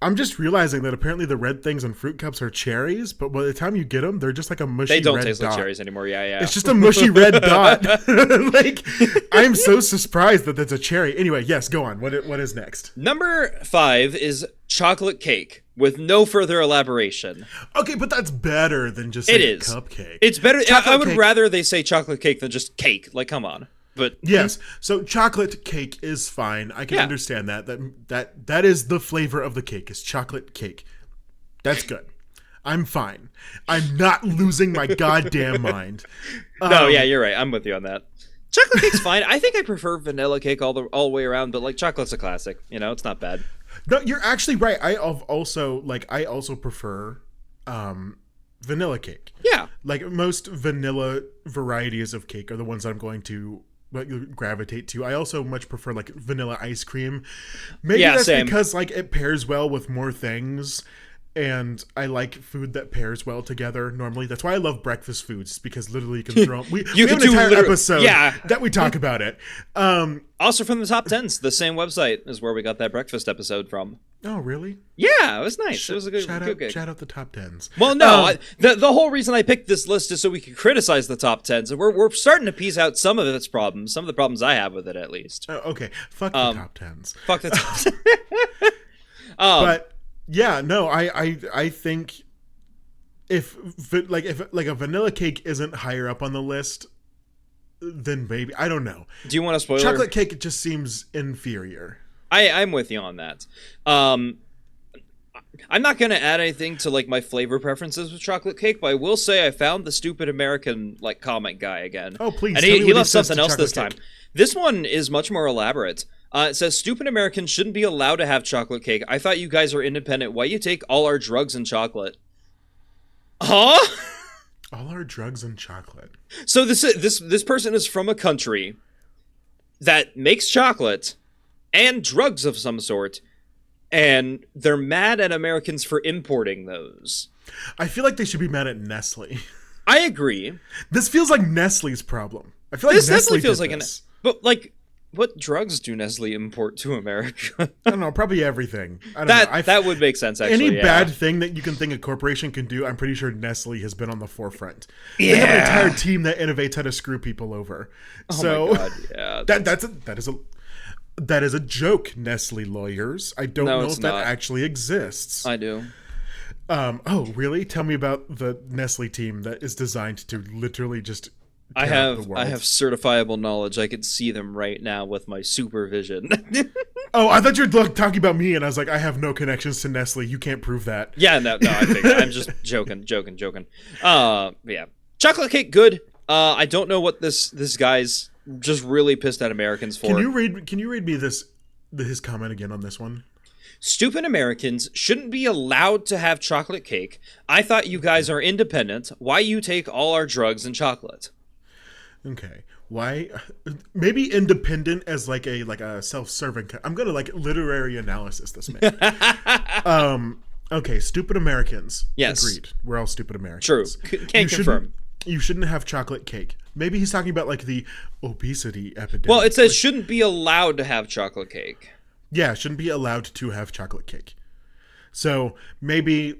I'm just realizing that apparently the red things in fruit cups are cherries, but by the time you get them, they're just like a mushy red dot. They don't taste like cherries anymore. Yeah. It's just a mushy red dot. Like, I'm so surprised that that's a cherry. Anyway, yes, go on. What is next? Number 5 is chocolate cake. With no further elaboration. Okay, but that's better than just saying a cupcake. It's better. I would rather they say chocolate cake than just cake. Like, come on. But yes, so chocolate cake is fine. I can understand that. That is the flavor of the cake. Is chocolate cake. That's good. I'm fine. I'm not losing my goddamn mind. No, yeah, you're right. I'm with you on that. Chocolate cake's fine. I think I prefer vanilla cake all the way around, but, like, chocolate's a classic. You know, it's not bad. No, you're actually right. I also prefer vanilla cake. Yeah. Like, most vanilla varieties of cake are the ones that I'm going to gravitate to. I also much prefer, like, vanilla ice cream. Maybe that's same. Because, like, it pairs well with more things. And I like food that pairs well together normally. That's why I love breakfast foods, because literally you can throw them. We have an entire episode that we talk about it. Also from the top 10s, the same website is where we got that breakfast episode from. Oh, really? Yeah, it was nice. It was a good gig. Shout out the top 10s. Well, no, the whole reason I picked this list is so we can criticize the top 10s, and we're starting to piece out some of its problems, some of the problems I have with it, at least. Okay, fuck the top 10s. Fuck the top 10s. But yeah, no, I think if a vanilla cake isn't higher up on the list, then maybe, I don't know. Do you want a spoiler? Chocolate cake just seems inferior. I'm with you on that. I'm not going to add anything to like my flavor preferences with chocolate cake, but I will say I found the stupid American like comment guy again. Oh, please. And he left something else this time. This one is much more elaborate. It says, stupid Americans shouldn't be allowed to have chocolate cake. I thought you guys are independent. Why you take all our drugs and chocolate? Huh? All our drugs and chocolate. So this person is from a country that makes chocolate and drugs of some sort, and they're mad at Americans for importing those. I feel like they should be mad at Nestle. I agree. This feels like Nestle's problem. I feel like this Nestle feels did like this. But like, what drugs do Nestle import to America? I don't know, probably everything. I don't know. That would make sense, actually. Any bad thing that you can think a corporation can do, I'm pretty sure Nestle has been on the forefront. Yeah. They have an entire team that innovates how to screw people over. Oh my God, yeah. That is a joke, Nestle lawyers. I don't know if that actually exists. I do. Oh, really? Tell me about the Nestle team that is designed to literally just I have certifiable knowledge. I could see them right now with my supervision. Oh, I thought you were talking about me, and I was like, I have no connections to Nestle. You can't prove that. Yeah, no, I think I'm just joking. Yeah, chocolate cake, good. I don't know what this guy's just really pissed at Americans for. Can you read me his comment again on this one? Stupid Americans shouldn't be allowed to have chocolate cake. I thought you guys are independent. Why you take all our drugs and chocolate? Okay. Why? Maybe independent as like a self-serving. I'm gonna like literary analysis this man. Okay. Stupid Americans. Yes. Agreed. We're all stupid Americans. True. Can't confirm. You shouldn't have chocolate cake. Maybe he's talking about like the obesity epidemic. Well, it says shouldn't be allowed to have chocolate cake. Yeah, shouldn't be allowed to have chocolate cake. So maybe,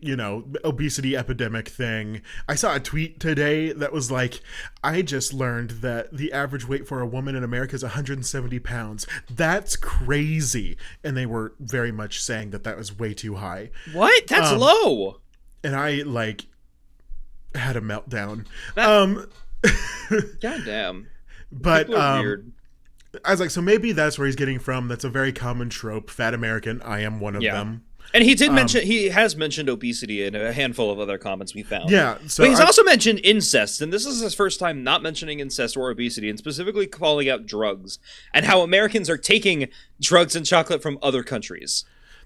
obesity epidemic thing. I saw a tweet today that was like, I just learned that the average weight for a woman in America is 170 pounds. That's crazy. And they were very much saying that was way too high. What? That's low. And I had a meltdown. Goddamn. But weird. I was like, so maybe that's where he's getting from. That's a very common trope. Fat American. I am one of them. And he has mentioned obesity in a handful of other comments we found. Yeah. But he's also mentioned incest, and this is his first time not mentioning incest or obesity, and specifically calling out drugs, and how Americans are taking drugs and chocolate from other countries.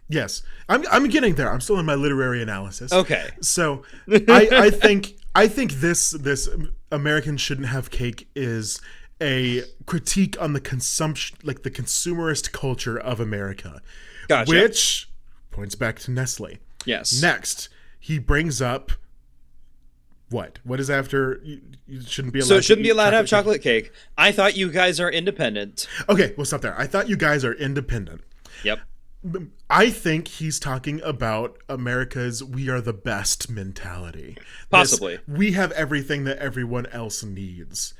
Yes. I'm getting there. I'm still in my literary analysis. Okay. So I think this Americans shouldn't have cake is a critique on the consumption, like the consumerist culture of America. Gotcha. Which points back to Nestle. Yes. Next, he brings up what? What is after you shouldn't be allowed? So it shouldn't be allowed to have chocolate cake. I thought you guys are independent. Okay, we'll stop there. I thought you guys are independent. Yep. I think he's talking about America's "we are the best" mentality. Possibly. We have everything that everyone else needs.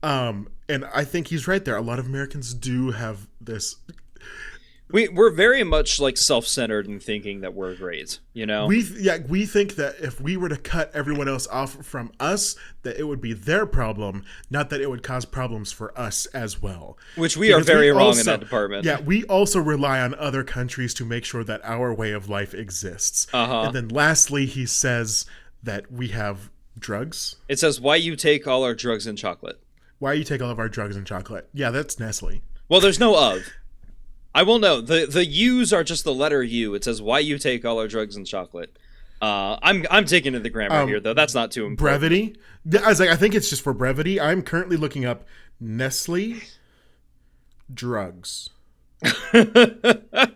And I think he's right there. A lot of Americans do have this. We're very much like self-centered in thinking that we're great, We think that if we were to cut everyone else off from us, that it would be their problem, not that it would cause problems for us as well. Which we are very wrong in that department. Yeah, we also rely on other countries to make sure that our way of life exists. And then lastly, he says that we have drugs. It says, why you take all our drugs and chocolate. Why you take all of our drugs and chocolate. Yeah, that's Nestle. Well, there's no of. I will know. The U's are just the letter U. It says, why you take all our drugs and chocolate. I'm taking to the grammar here, though. That's not too important. Brevity? I was like, I think it's just for brevity. I'm currently looking up Nestle drugs. I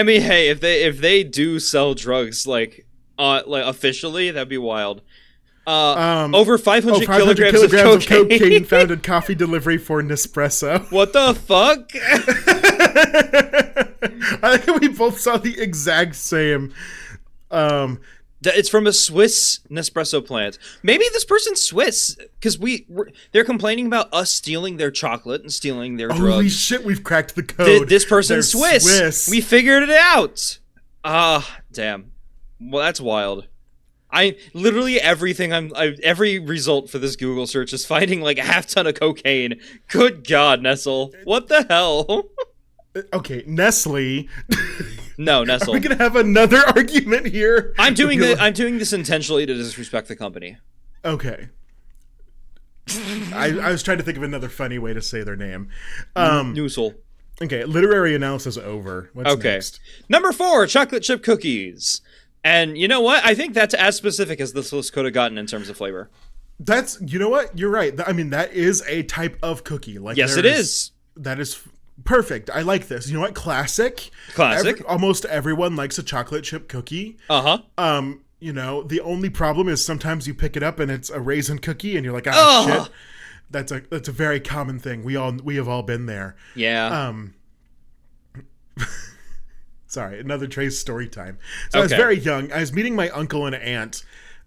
mean, hey, if they do sell drugs, like officially, that'd be wild. Over 500 kilograms of cocaine found in coffee delivery for Nespresso. What the fuck? I think we both saw the exact same. It's from a Swiss Nespresso plant. Maybe this person's Swiss, because they're complaining about us stealing their chocolate and stealing their drugs. Holy shit, we've cracked the code. This person's Swiss. We figured it out. Damn. Well, that's wild. Literally everything every result for this Google search is finding like a half ton of cocaine. Good God, Nestle. What the hell? Okay, Nestle. No, Nestle. Are we gonna have another argument here? I'm doing this intentionally to disrespect the company. Okay. I was trying to think of another funny way to say their name. Noosel. Okay, literary analysis over. What's next? Number 4, chocolate chip cookies. And you know what? I think that's as specific as this list could have gotten in terms of flavor. You know what? You're right. I mean, that is a type of cookie. Like, yes, it is. That is perfect. I like this. You know what? Classic. Almost everyone likes a chocolate chip cookie. You know, the only problem is sometimes you pick it up and it's a raisin cookie and you're like, shit. That's a very common thing. We have all been there. Yeah. Sorry, another Trey's story time. So I was very young. I was meeting my uncle and aunt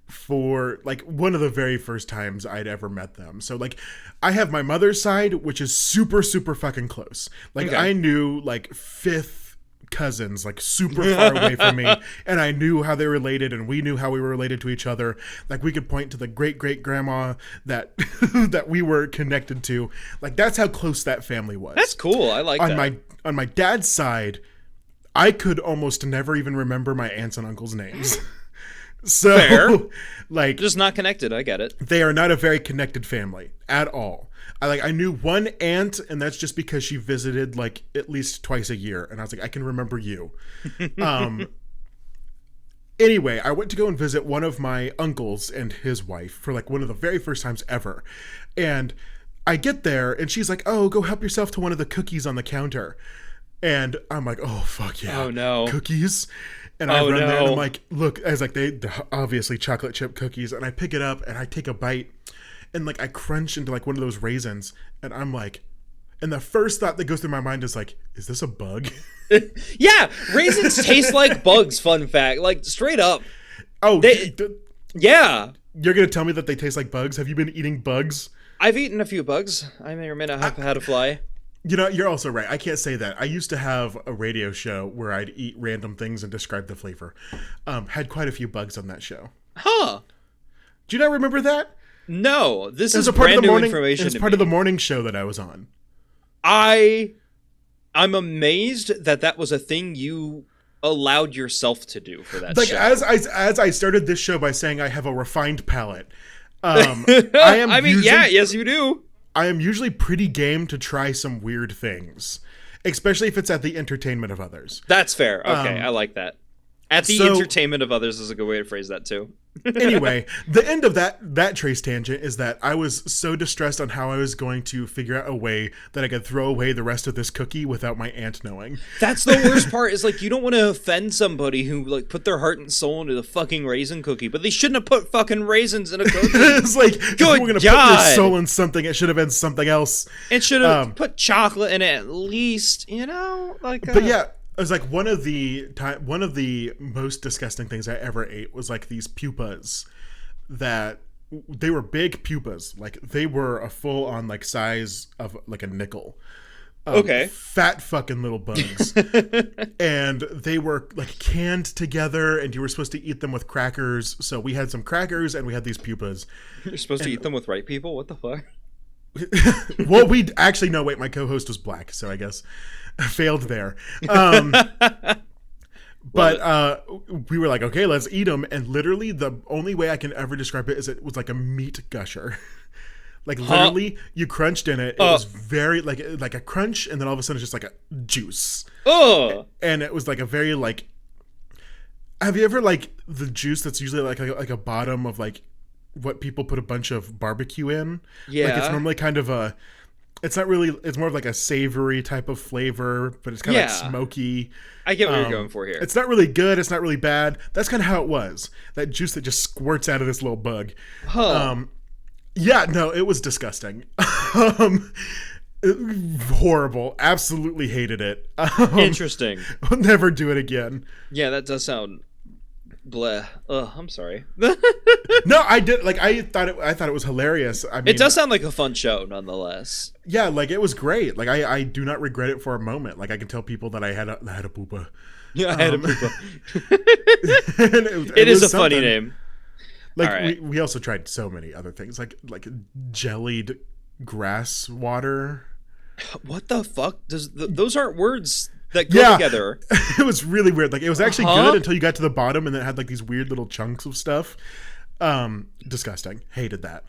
for like one of the very first times I'd ever met them. So like I have my mother's side, which is super, super fucking close. Like I knew like 5th cousins like super far away from me, and I knew how they related and we knew how we were related to each other. Like we could point to the great grandma that that we were connected to. Like that's how close that family was. That's cool. I like that. On my dad's side, I could almost never even remember my aunts and uncles' names. So, fair. Like, just not connected. I get it. They are not a very connected family at all. I knew one aunt, and that's just because she visited like at least twice a year, and I was like, I can remember you. Anyway, I went to go and visit one of my uncles and his wife for like one of the very first times ever, and I get there, and she's like, "Oh, go help yourself to one of the cookies on the counter." And I'm like, oh, fuck yeah. Oh, no. Cookies? And I run there and I'm like, look, I was like, they're obviously chocolate chip cookies. And I pick it up and I take a bite and like I crunch into like one of those raisins. And I'm like, and the first thought that goes through my mind is like, is this a bug? Yeah, raisins taste like bugs, fun fact. Like, straight up. Oh, yeah. You're going to tell me that they taste like bugs? Have you been eating bugs? I've eaten a few bugs. I may or may not have had a fly. You know, you're also right. I can't say that. I used to have a radio show where I'd eat random things and describe the flavor. Had quite a few bugs on that show. Huh. Do you not remember that? No. This is brand new information. It's part of the morning show that I was on. I'm amazed that was a thing you allowed yourself to do for that show. As I started this show by saying I have a refined palate. Yes, you do. I am usually pretty game to try some weird things, especially if it's at the entertainment of others. That's fair. Okay, I like that. At the entertainment of others is a good way to phrase that too. Anyway, the end of that Trace tangent is that I was so distressed on how I was going to figure out a way that I could throw away the rest of this cookie without my aunt knowing. That's the worst part, is like you don't want to offend somebody who like put their heart and soul into the fucking raisin cookie, but they shouldn't have put fucking raisins in a cookie. It's like, if you were going to put your soul in something, it should have been something else. It should have put chocolate in it at least, you know? Like, but yeah. It was like one of the most disgusting things I ever ate was like these pupas that they were big pupas. Like they were a full on like size of like a nickel. Okay. Fat fucking little bugs. And they were like canned together and you were supposed to eat them with crackers. So we had some crackers and we had these pupas. You're supposed to eat them with white people? What the fuck? Well, we actually, no, wait, my co-host was black. So I guess I failed there. But we were like, okay, let's eat them. And literally the only way I can ever describe it is it was like a meat gusher. Like literally you crunched in it. It was very like a crunch. And then all of a sudden it's just like a juice. And it was like a very like, have you ever like the juice that's usually like a bottom of like what people put a bunch of barbecue in? Yeah. Like it's normally kind of a, it's not really, it's more of like a savory type of flavor, but it's kind of like smoky. I get what you're going for here. It's not really good. It's not really bad. That's kind of how it was. That juice that just squirts out of this little bug. Yeah, no, it was disgusting. Horrible. Absolutely hated it. Interesting. I'll never do it again. Yeah, that does sound bleh. Ugh, I'm sorry. No, I did. Like, I thought it was hilarious. I mean, it does sound like a fun show, nonetheless. Yeah, like it was great. Like I do not regret it for a moment. Like I can tell people that I had a poopa. Yeah, I had a poopa. It is a funny name. Like right. we also tried so many other things, like jellied grass water. What the fuck? Those aren't words that go together. It was really weird. Like it was actually good until you got to the bottom, and then it had like these weird little chunks of stuff. Disgusting. Hated that.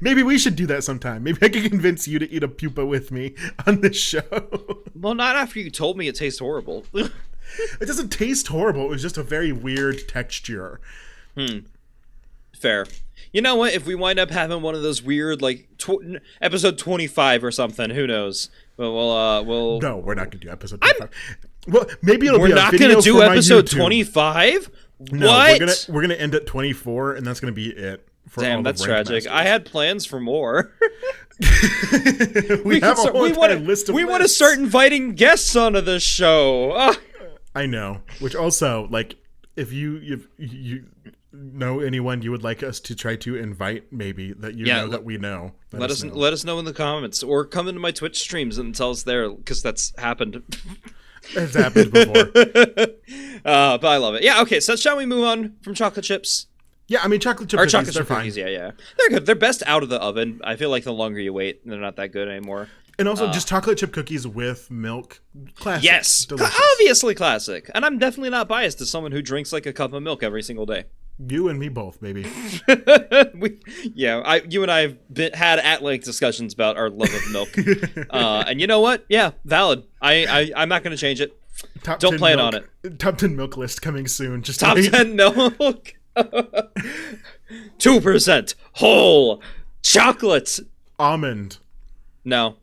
Maybe we should do that sometime. Maybe I can convince you to eat a pupa with me on this show. Well, not after you told me it tastes horrible. It doesn't taste horrible. It was just a very weird texture. Fair. You know what? If we wind up having one of those weird, like, episode 25 or something, who knows? But we'll... No, we're not going to do episode 25. Well, maybe it'll be a video for my YouTube. We're not going to do episode 25? No, what? We're gonna end at 24, and that's going to be it. Damn, that's tragic. I had plans for more. we have a whole entire list of We want to start inviting guests onto this show. I know. Which also, like, if you know anyone you would like us to try to invite, maybe that know that we know, let us know in the comments, or come into my Twitch streams and tell us there, because that's happened. It's happened before. But I love it. Yeah. Okay. So shall we move on from chocolate chips? Yeah, I mean chocolate chip cookies, they're fine. Yeah, they're good. They're best out of the oven. I feel like the longer you wait, they're not that good anymore. And also, just chocolate chip cookies with milk, classic. Yes, delicious. Obviously classic. And I'm definitely not biased as someone who drinks like a cup of milk every single day. You and me both, baby. You and I have had at-length discussions about our love of milk. And you know what? Yeah, valid. I'm not going to change it. Don't plan on it. Top 10 milk list coming soon. Just Top 10 milk. 2% whole chocolate almond. No.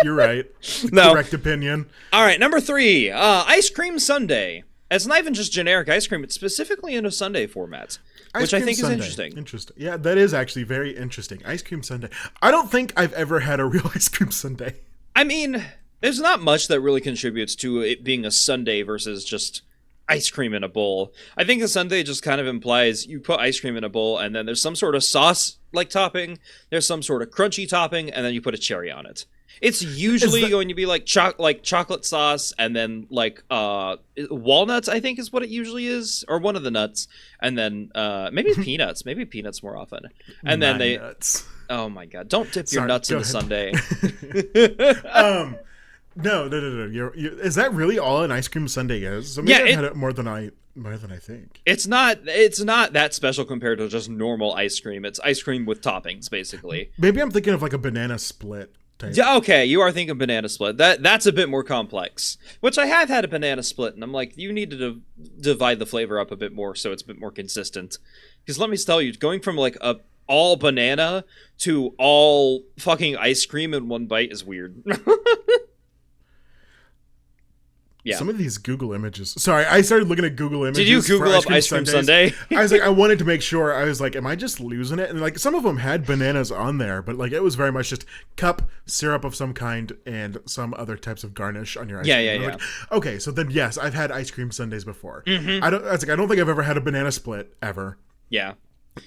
You're right. No. Correct opinion. All right, number 3, ice cream sundae. It's not even just generic ice cream. It's specifically in a sundae format, which I think is interesting. Interesting. Yeah, that is actually very interesting. Ice cream sundae. I don't think I've ever had a real ice cream sundae. I mean, there's not much that really contributes to it being a sundae versus just ice cream in a bowl. I think a sundae just kind of implies you put ice cream in a bowl, and then there's some sort of sauce like topping, there's some sort of crunchy topping, and then you put a cherry on it. It's usually going to be like chocolate sauce, and then like walnuts, I think is what it usually is, or one of the nuts, and then maybe peanuts, maybe peanuts more often, and then nuts. Oh my god! Don't dip your nuts in the sundae. No. Is that really all an ice cream sundae is? So maybe I've had it more than I think. It's not that special compared to just normal ice cream. It's ice cream with toppings, basically. Maybe I'm thinking of like a banana split type. Yeah, okay, you are thinking banana split. That's a bit more complex. Which I have had a banana split, and I'm like, you need to divide the flavor up a bit more so it's a bit more consistent. Because let me tell you, going from like a all banana to all fucking ice cream in one bite is weird. Yeah. Some of these Google images. Sorry, I started looking at Google images. Did you Google up ice cream sundae? I was like, I wanted to make sure. I was like, am I just losing it? And like, some of them had bananas on there, but like, it was very much just cup, syrup of some kind, and some other types of garnish on your ice cream. Yeah. Like, okay, so then yes, I've had ice cream sundaes before. Mm-hmm. I don't think I've ever had a banana split ever. Yeah.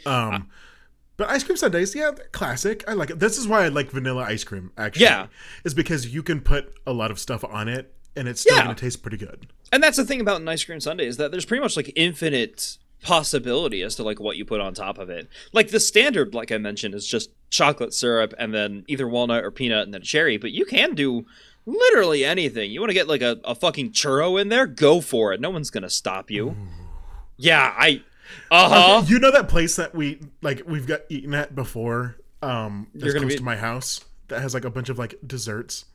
But ice cream sundaes, yeah, classic. I like it. This is why I like vanilla ice cream. Actually, is because you can put a lot of stuff on it, and it's still going to taste pretty good. And that's the thing about an ice cream sundae is that there's pretty much like infinite possibility as to like what you put on top of it. Like the standard, like I mentioned, is just chocolate syrup and then either walnut or peanut and then cherry. But you can do literally anything. You want to get like a fucking churro in there? Go for it. No one's going to stop you. Ooh. Yeah, you know that place that we've got eaten at before? That's close to my house that has like a bunch of like desserts.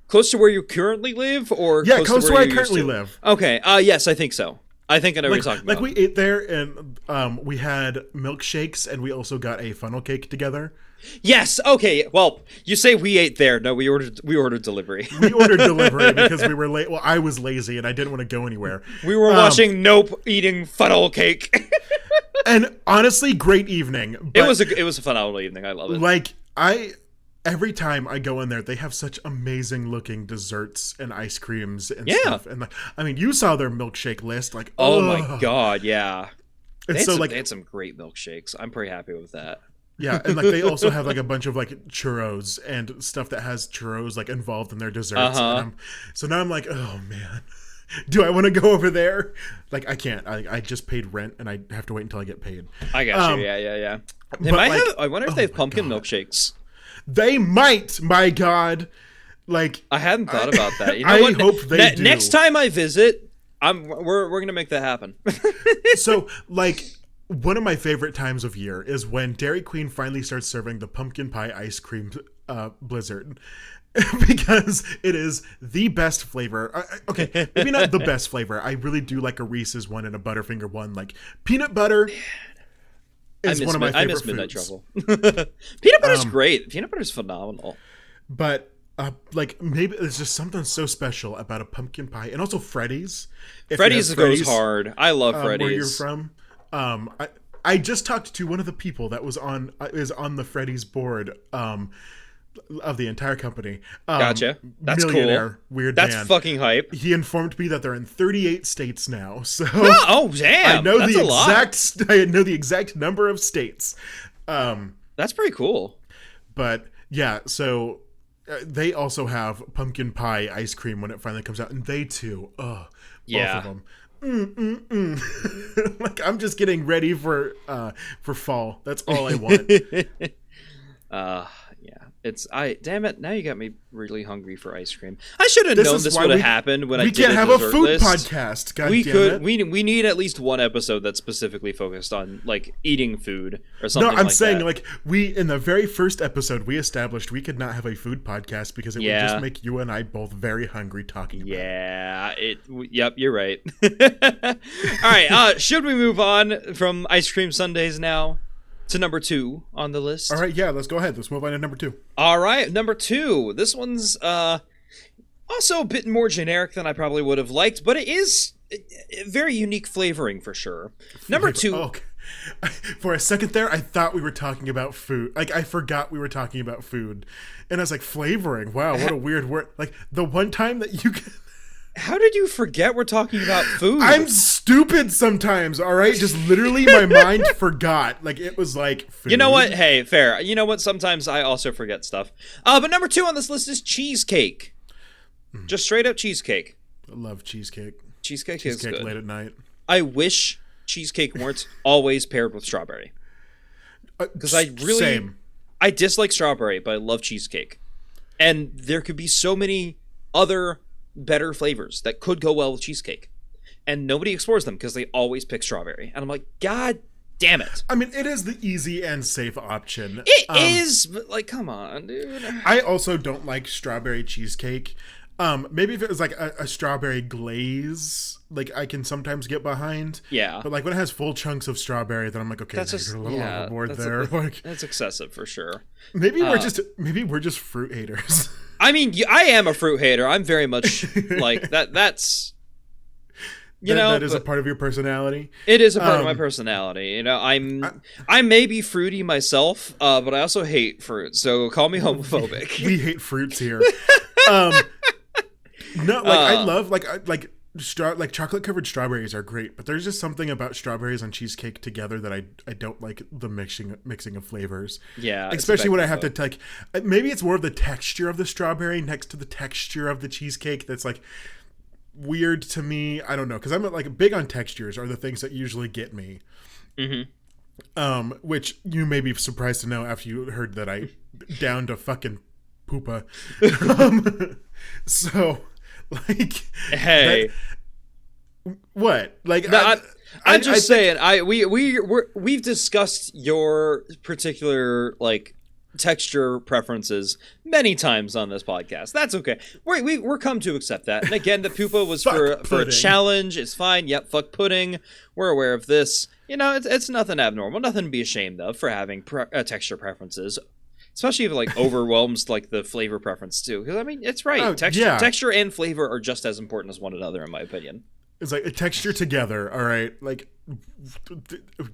Close to where you currently live, or close to where I currently live. Okay. Yes, I think so. I think I know what you're talking about. Like we ate there, and we had milkshakes, and we also got a funnel cake together. Yes. Okay. Well, you say we ate there. No, we ordered delivery. We ordered delivery because we were late. Well, I was lazy and I didn't want to go anywhere. We were watching Nope eating funnel cake. And honestly, great evening. It was a phenomenal evening. I love it. Like every time I go in there, they have such amazing looking desserts and ice creams and stuff. And you saw their milkshake list. Like, oh my god, yeah. And they had some great milkshakes. I'm pretty happy with that. Yeah, and like they also have like a bunch of like churros and stuff that has churros like involved in their desserts. So now I'm like, oh man, do I want to go over there? Like I can't. I just paid rent and I have to wait until I get paid. I got you. Yeah. They might have. I wonder if they have pumpkin milkshakes. They might. My God, like I hadn't thought about that. You know I what? hope they do. Next time I visit, we're gonna make that happen. So like. One of my favorite times of year is when Dairy Queen finally starts serving the pumpkin pie ice cream blizzard. Because it is the best flavor. Okay, maybe not the best flavor. I really do like a Reese's one and a Butterfinger one. Like peanut butter is one of my favorite I miss foods. Midnight Truffle. Peanut butter's great. Peanut butter's phenomenal. But like maybe there's just something so special about a pumpkin pie, and also Freddy's. Freddy's goes hard. I love Freddy's. Where you're from? I just talked to one of the people that is on the Freddy's board of the entire company. Gotcha. That's millionaire, cool. Weird That's man. fucking hype. He informed me that they're in 38 states now. So oh damn, I know that's I know the exact number of states. That's pretty cool. But yeah, so they also have pumpkin pie ice cream when it finally comes out, and they too. Both of them. Like I'm just getting ready for fall. That's all I want. Damn it, now you got me really hungry for ice cream. I should have known this would have happened when I did a dessert list. We can't have a food podcast. God damn it. We need at least one episode that's specifically focused on like eating food or something. No, I'm saying that. Like we in the very first episode we established we could not have a food podcast because it would just make you and I both very hungry talking about it. Yep, you're right. All right, should we move on from ice cream sundaes now to number 2 on the list? All right, yeah, let's go ahead. Let's move on to number 2. All right, number 2. This one's also a bit more generic than I probably would have liked, but it is very unique flavoring for sure. Number 2. Okay. For a second there, I thought we were talking about food. Like, I forgot we were talking about food. And I was like, flavoring. Wow, what a weird word. Like, the one time that you can... How did you forget we're talking about food? I'm stupid sometimes, all right? Just literally my mind forgot. Like, it was like food. You know what? Hey, fair. You know what? Sometimes I also forget stuff. But number 2 on this list is cheesecake. Just straight up cheesecake. I love cheesecake. Cheesecake is good. Late at night. I wish cheesecake weren't always paired with strawberry. Because I dislike strawberry, but I love cheesecake. And there could be so many other better flavors that could go well with cheesecake, and nobody explores them because they always pick strawberry, and I'm like, God damn it. I mean, it is the easy and safe option. It is, but like, come on, dude. I also don't like strawberry cheesecake. Maybe if it was like a strawberry glaze, like I can sometimes get behind. Yeah. But like when it has full chunks of strawberry, then I'm like, okay, you're a little overboard there. Like that's excessive for sure. Maybe we're just fruit haters. I mean, I am a fruit hater. I'm very much like that. That's that is a part of your personality. It is a part of my personality. You know, I may be fruity myself, but I also hate fruit. So call me homophobic. We hate fruits here. No, like I love like chocolate covered strawberries are great, but there's just something about strawberries and cheesecake together that I don't like the mixing of flavors. Yeah, especially when I have to like maybe it's more of the texture of the strawberry next to the texture of the cheesecake that's like weird to me. I don't know, because I'm like big on textures are the things that usually get me. Mm-hmm. Which you may be surprised to know after you heard that I downed a fucking poopa. So. Like, hey, what? Like, no, I'm just saying. We've discussed your particular like texture preferences many times on this podcast. That's okay. We're come to accept that. And again, the pupa was for a challenge. It's fine. Yep. Fuck pudding. We're aware of this. You know, it's nothing abnormal. Nothing to be ashamed of for having texture preferences. especially if it like overwhelms like the flavor preference too. Because I mean, it's right. Texture and flavor are just as important as one another, in my opinion. It's like a texture together. All right, like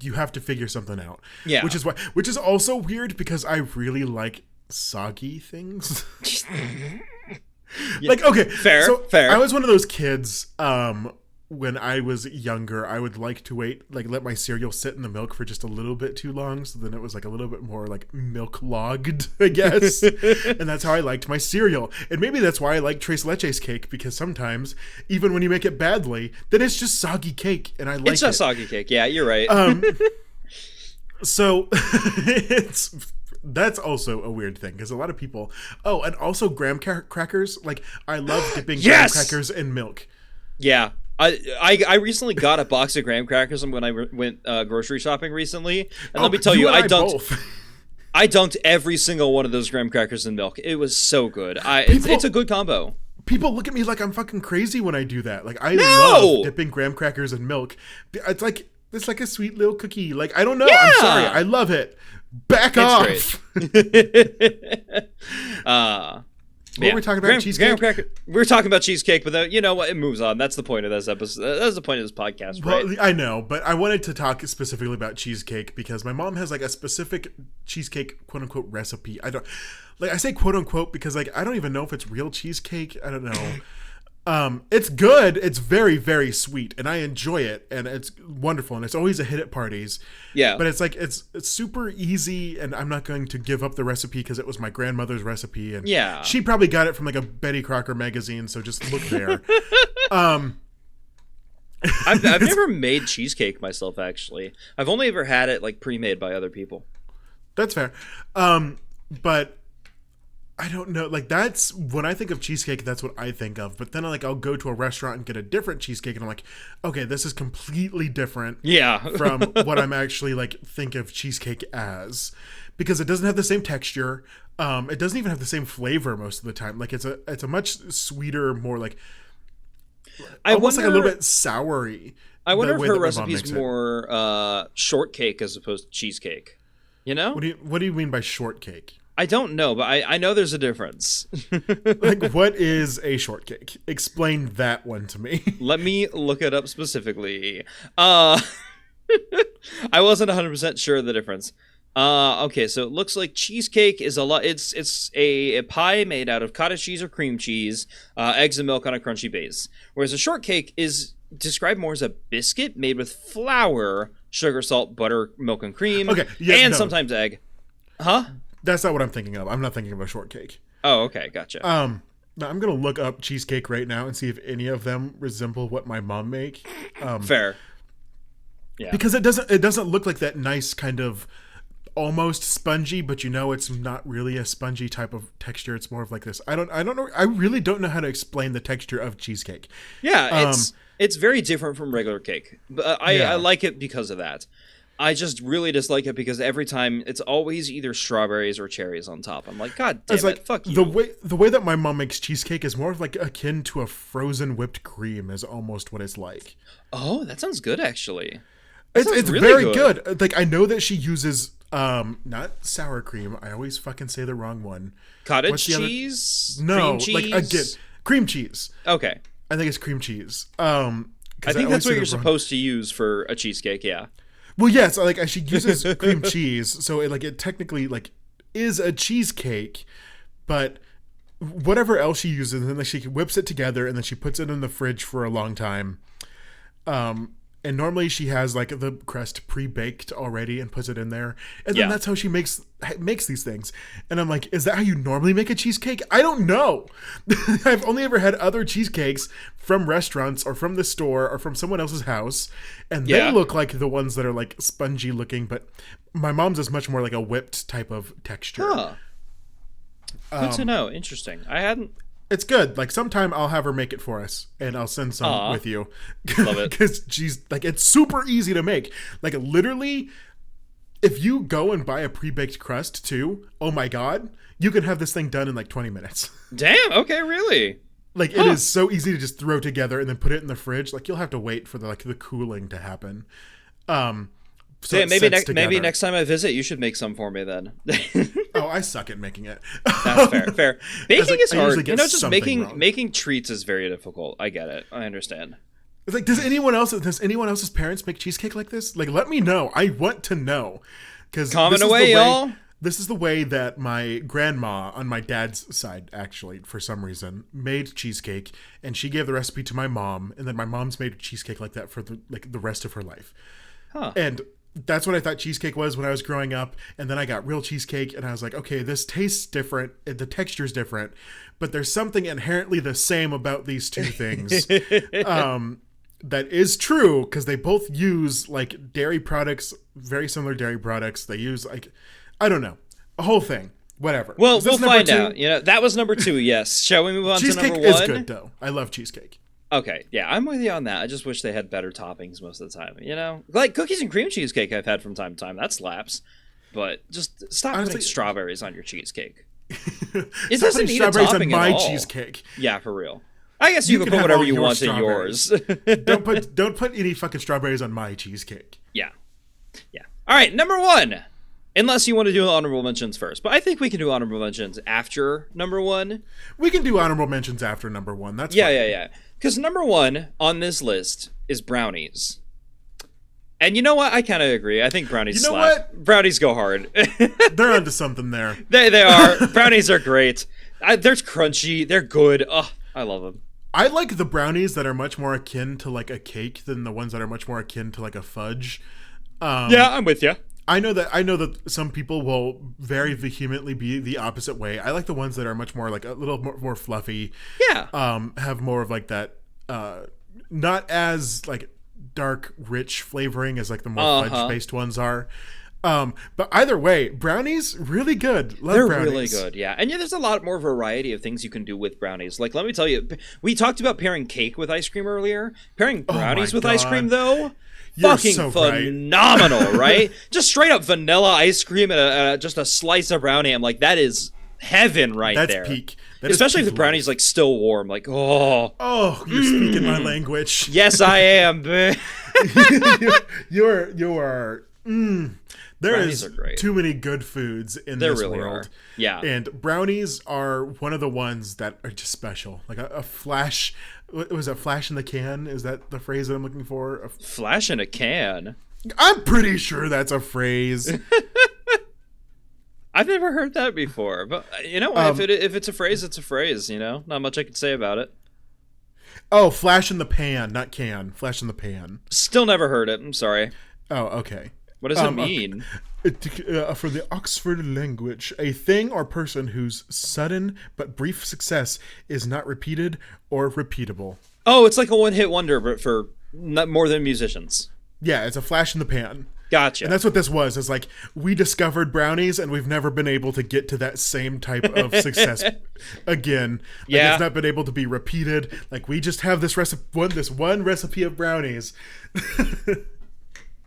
you have to figure something out. Yeah, which is also weird because I really like soggy things. Like, okay, fair. I was one of those kids. When I was younger, I would like to let my cereal sit in the milk for just a little bit too long, so then it was like a little bit more like milk logged, I guess. And that's how I liked my cereal. And maybe that's why I like Tres Leches cake, because sometimes, even when you make it badly, then it's just soggy cake, and I like it. It's just soggy cake. Yeah, you're right. So that's also a weird thing, because a lot of people. Oh, and also graham crackers. Like, I love dipping graham crackers in milk. Yeah. I recently got a box of graham crackers when I went grocery shopping recently, and let me tell you, I dunked every single one of those graham crackers in milk. It was so good. It's a good combo. People look at me like I'm fucking crazy when I do that. Like, I love dipping graham crackers in milk. It's like a sweet little cookie. Like, I don't know. Yeah. I'm sorry. I love it. Back off. What were we talking about? Cheesecake? We were talking about cheesecake, but you know what? It moves on. That's the point of this episode. That's the point of this podcast, right? Well, I know, but I wanted to talk specifically about cheesecake because my mom has like a specific cheesecake quote unquote recipe. I say quote unquote because like I don't even know if it's real cheesecake. I don't know. It's good. It's very, very sweet, and I enjoy it, and it's wonderful, and it's always a hit at parties. Yeah. But it's like it's super easy, and I'm not going to give up the recipe because it was my grandmother's recipe, and she probably got it from like a Betty Crocker magazine. So just look there. I've never made cheesecake myself. Actually, I've only ever had it like pre-made by other people. That's fair. But I don't know. Like, that's when I think of cheesecake, that's what I think of. But then I'll go to a restaurant and get a different cheesecake, and I'm like, okay, this is completely different from what I'm actually like think of cheesecake as, because it doesn't have the same texture. It doesn't even have the same flavor most of the time. Like, it's a much sweeter, more like almost like a little bit soury. I wonder if her recipe is more shortcake as opposed to cheesecake. You know? What do you mean by shortcake? I don't know, but I know there's a difference. Like, what is a shortcake? Explain that one to me. Let me look it up specifically. I wasn't 100% sure of the difference. Okay, so it looks like cheesecake is it's a pie made out of cottage cheese or cream cheese, eggs and milk on a crunchy base. Whereas a shortcake is described more as a biscuit made with flour, sugar, salt, butter, milk, and cream, sometimes egg. Huh? That's not what I'm thinking of. I'm not thinking of a shortcake. Oh, okay, gotcha. Now I'm gonna look up cheesecake right now and see if any of them resemble what my mom make. Fair. Yeah. Because it doesn't look like that nice kind of almost spongy, but it's not really a spongy type of texture. It's more of like this. I don't know. I really don't know how to explain the texture of cheesecake. Yeah, it's very different from regular cake. But I like it because of that. I just really dislike it because every time it's always either strawberries or cherries on top. I'm like, God damn it, fuck you. The way that my mom makes cheesecake is more of like akin to a frozen whipped cream is almost what it's like. Oh, that sounds good actually. It's really very good. Like, I know that she uses not sour cream. I always fucking say the wrong one. Cottage cheese? No, cream cheese? like again, cream cheese. Okay. I think it's cream cheese. I think that's what you're supposed to use for a cheesecake, yeah. Well, yes, like she uses cream cheese, so it technically is a cheesecake, but whatever else she uses, and then she whips it together, and then she puts it in the fridge for a long time. And normally she has the crust pre-baked already and puts it in there, and then that's how she makes these things. And I'm like, is that how you normally make a cheesecake? I don't know. I've only ever had other cheesecakes from restaurants or from the store or from someone else's house, and they look like the ones that are spongy looking. But my mom's is much more like a whipped type of texture. Huh. Good to know. Interesting. I hadn't. It's good. Sometime I'll have her make it for us, and I'll send some with you. Love it. Because she's it's super easy to make. Literally, if you go and buy a pre-baked crust too, oh my God, you can have this thing done in 20 minutes. Damn. Okay. Really? It is so easy to just throw together and then put it in the fridge. You'll have to wait for the cooling to happen. So maybe next time I visit, you should make some for me then. Oh, I suck at making it. That's fair. Fair. Baking is hard. Just making treats is very difficult. I get it. I understand. It's like, does anyone else's parents make cheesecake like this? Like, let me know. I want to know. Comment away, y'all. This is the way that my grandma on my dad's side, actually, for some reason, made cheesecake, and she gave the recipe to my mom, and then my mom's made cheesecake like that for the rest of her life. Huh. And that's what I thought cheesecake was when I was growing up, and then I got real cheesecake, and I was like, okay, this tastes different, the texture's different, but there's something inherently the same about these two things. That is true, because they both use, like, dairy products, very similar dairy products. They use, like... I don't know. A whole thing. Whatever. Well, we'll find out. That was number 2, yes. Shall we move on to number 1? Cheesecake is good, though. I love cheesecake. Okay, yeah, I'm with you on that. I just wish they had better toppings most of the time, Like cookies and cream cheesecake I've had from time to time. That slaps. But just stop putting strawberries on your cheesecake. It doesn't need a topping at all. Cheesecake. Yeah, for real. I guess you can put whatever you want in yours. Don't put any fucking strawberries on my cheesecake. Yeah. Yeah. All right, number 1. Unless you want to do honorable mentions first. But I think we can do honorable mentions after number 1. We can do honorable mentions after number 1. That's fine. Yeah. Yeah. Because number 1 on this list is brownies. And you know what? I kind of agree. I think brownies slap. What? Brownies go hard. They're onto something there. They are. Brownies are great. They're crunchy. They're good. Oh, I love them. I like the brownies that are much more akin to like a cake than the ones that are much more akin to like a fudge. Yeah, I'm with you. I know that some people will very vehemently be the opposite way. I like the ones that are much more like a little more fluffy. Yeah. Have more of like that, not as like dark, rich flavoring as like the more fudge-based ones are. But either way, brownies, really good. Love brownies. Really good, yeah. And there's a lot more variety of things you can do with brownies. Like, let me tell you, we talked about pairing cake with ice cream earlier. Pairing brownies with ice cream, though... fucking so phenomenal, right? Just straight up vanilla ice cream and just a slice of brownie. I'm like, that is heaven there. That's peak. Especially if the brownie's like still warm. Like, oh, you're speaking my language. Yes, I am. you are. There is too many good foods in this world. Yeah. And brownies are one of the ones that are just special. Like a flash. Was it flash in the can? Is that the phrase that I'm looking for? A flash in a can? I'm pretty sure that's a phrase. I've never heard that before. But, if it's a phrase, it's a phrase, Not much I can say about it. Oh, flash in the pan, not can. Flash in the pan. Still never heard it. I'm sorry. Oh, okay. What does it mean? For the Oxford language, a thing or person whose sudden but brief success is not repeated or repeatable. Oh, it's like a one-hit wonder, but for not more than musicians. Yeah, it's a flash in the pan. Gotcha. And that's what this was. It's like, we discovered brownies and we've never been able to get to that same type of success again. Like, it's not been able to be repeated. Like, we just have this one recipe of brownies.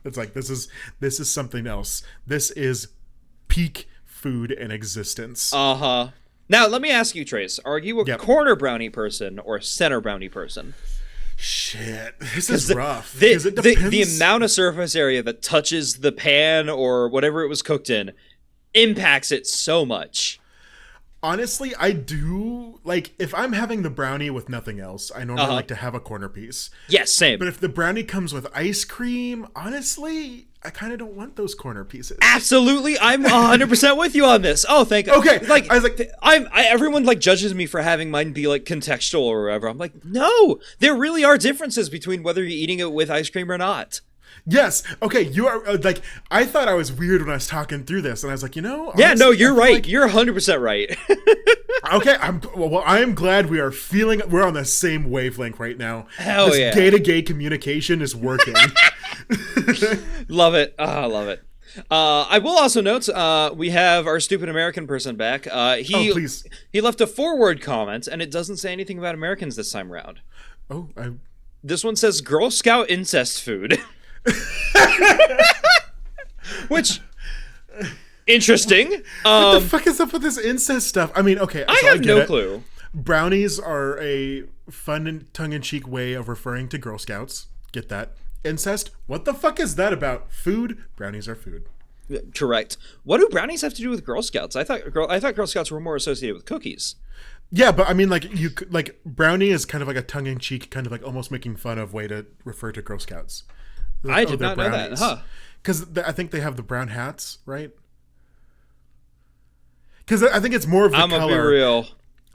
It's like, this is something else. This is peak food in existence. Uh-huh. Now, let me ask you, Trace. Are you a corner brownie person or a center brownie person? Shit. This is rough. Because it depends. The amount of surface area that touches the pan or whatever it was cooked in impacts it so much. Honestly, I do, like, if I'm having the brownie with nothing else, I normally like to have a corner piece. Yes, same. But if the brownie comes with ice cream, honestly, I kind of don't want those corner pieces. Absolutely, I'm 100% with you on this. Oh, thank God. Okay, like, I was like, everyone like judges me for having mine be like contextual or whatever. I'm like, no, there really are differences between whether you're eating it with ice cream or not. Yes. Okay. You are like, I thought I was weird when I was talking through this, and I was like, honestly, yeah, no, you're right. Like, you're 100% right. Okay. I am glad we're on the same wavelength right now. Hell this yeah. Gay-to-gay communication is working. Love it. I love it. I will also note, we have our stupid American person back. Please. He left a forward comment, and it doesn't say anything about Americans this time around. Oh, This one says Girl Scout incest food. Which, interesting. What the fuck is up with this incest stuff? I mean, okay. I have no clue. Brownies are a fun and tongue-in-cheek way of referring to Girl Scouts. Get that? Incest? What the fuck is that about? Food? Brownies are food. Correct. What do brownies have to do with Girl Scouts? I thought Girl Scouts were more associated with cookies. Yeah, but I mean, like brownie is kind of like a tongue-in-cheek, kind of like almost making fun of way to refer to Girl Scouts. Like, I did not know that, huh? Because I think they have the brown hats, right? Because I think it's more of the color. I'm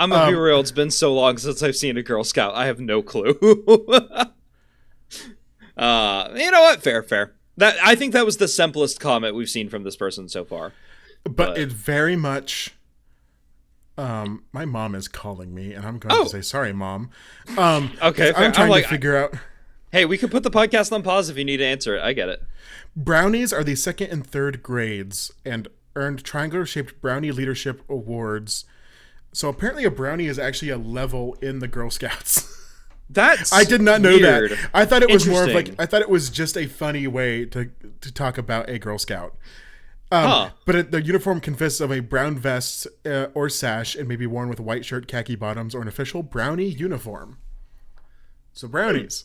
gonna be real. It's been so long since I've seen a Girl Scout. I have no clue. You know what? Fair. I think that was the simplest comment we've seen from this person so far. But it very much. My mom is calling me, and I'm going to say sorry, Mom. Okay, I'm trying to figure out. Hey, we can put the podcast on pause if you need to answer it. I get it. Brownies are the 2nd and 3rd grades and earned triangular-shaped brownie leadership awards. So apparently, a brownie is actually a level in the Girl Scouts. I did not know weird. that. I thought it was more of like I thought it was just a funny way to talk about a Girl Scout. But the uniform consists of a brown vest or sash and may be worn with a white shirt, khaki bottoms, or an official brownie uniform. So brownies,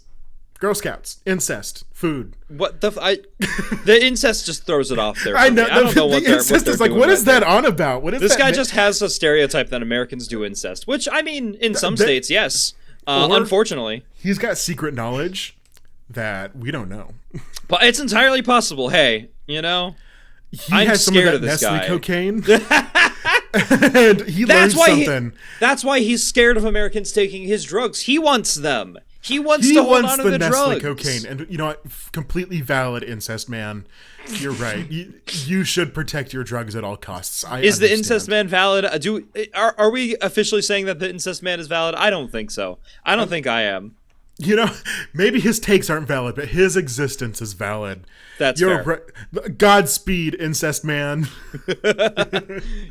Girl Scouts, incest, food. What the incest just throws it off there. I know. I don't know what the incest is like. What is that on about? What is this guy just has a stereotype that Americans do incest, which I mean, in some states, yes. Unfortunately, he's got secret knowledge that we don't know. But it's entirely possible. Hey, I'm has some of scared that of this Nestle guy. Cocaine, and he learned something. That's why he's scared of Americans taking his drugs. He wants them. He wants to hold on to the Nestle drugs. Cocaine, and you know what? Completely valid, incest man. You're right. You should protect your drugs at all costs. Is the incest man valid? Are we officially saying that the incest man is valid? I don't think so. I don't think I am. Maybe his takes aren't valid, but his existence is valid. That's fair. Godspeed, incest man.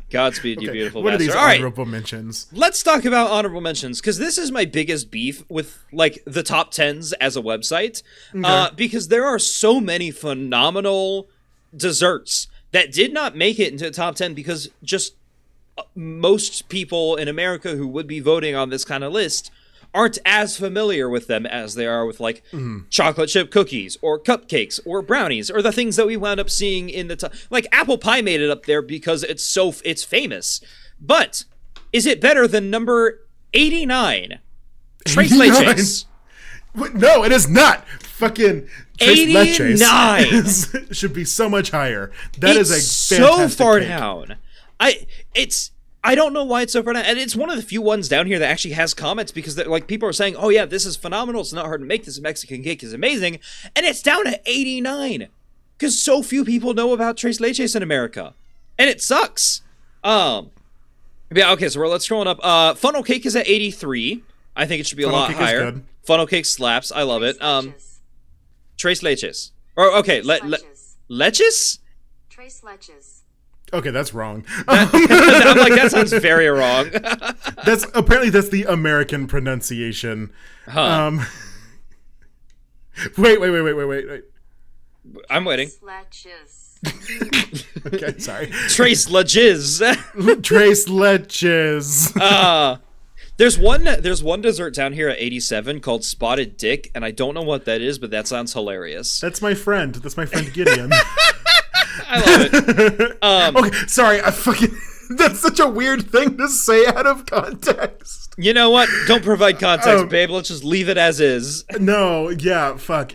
Godspeed, you beautiful what bastard. What are these honorable mentions? Let's talk about honorable mentions, because this is my biggest beef with the top 10s as a website. Okay. Because there are so many phenomenal desserts that did not make it into the top 10 because just most people in America who would be voting on this kind of list aren't as familiar with them as they are with chocolate chip cookies or cupcakes or brownies or the things that we wound up seeing in the like apple pie made it up there because it's famous. But is it better than number 89? Tres leches. No, it is not. Fucking Tres 89 leches should be so much higher. That is a fantastic so far pick. down. I don't know why it's so far down, and it's one of the few ones down here that actually has comments because people are saying, "Oh yeah, this is phenomenal. It's not hard to make. This Mexican cake is amazing," and it's down to 89 because so few people know about Tres Leches in America, and it sucks. Yeah, okay, so let's scroll up. Funnel cake is at 83. I think it should be a lot higher. Funnel cake slaps. I love it. Tres Leches. Or okay, leches. Tres leches. Okay, that's wrong. I'm like, that sounds very wrong. That's the American pronunciation. Huh. Wait. I'm waiting. Okay, sorry. Tres leches. Tres leches. There's one dessert down here at 87 called Spotted Dick, and I don't know what that is, but that sounds hilarious. That's my friend Gideon. I love it. Okay, sorry. That's such a weird thing to say out of context. You know what? Don't provide context, babe. Let's just leave it as is. No, yeah, fuck.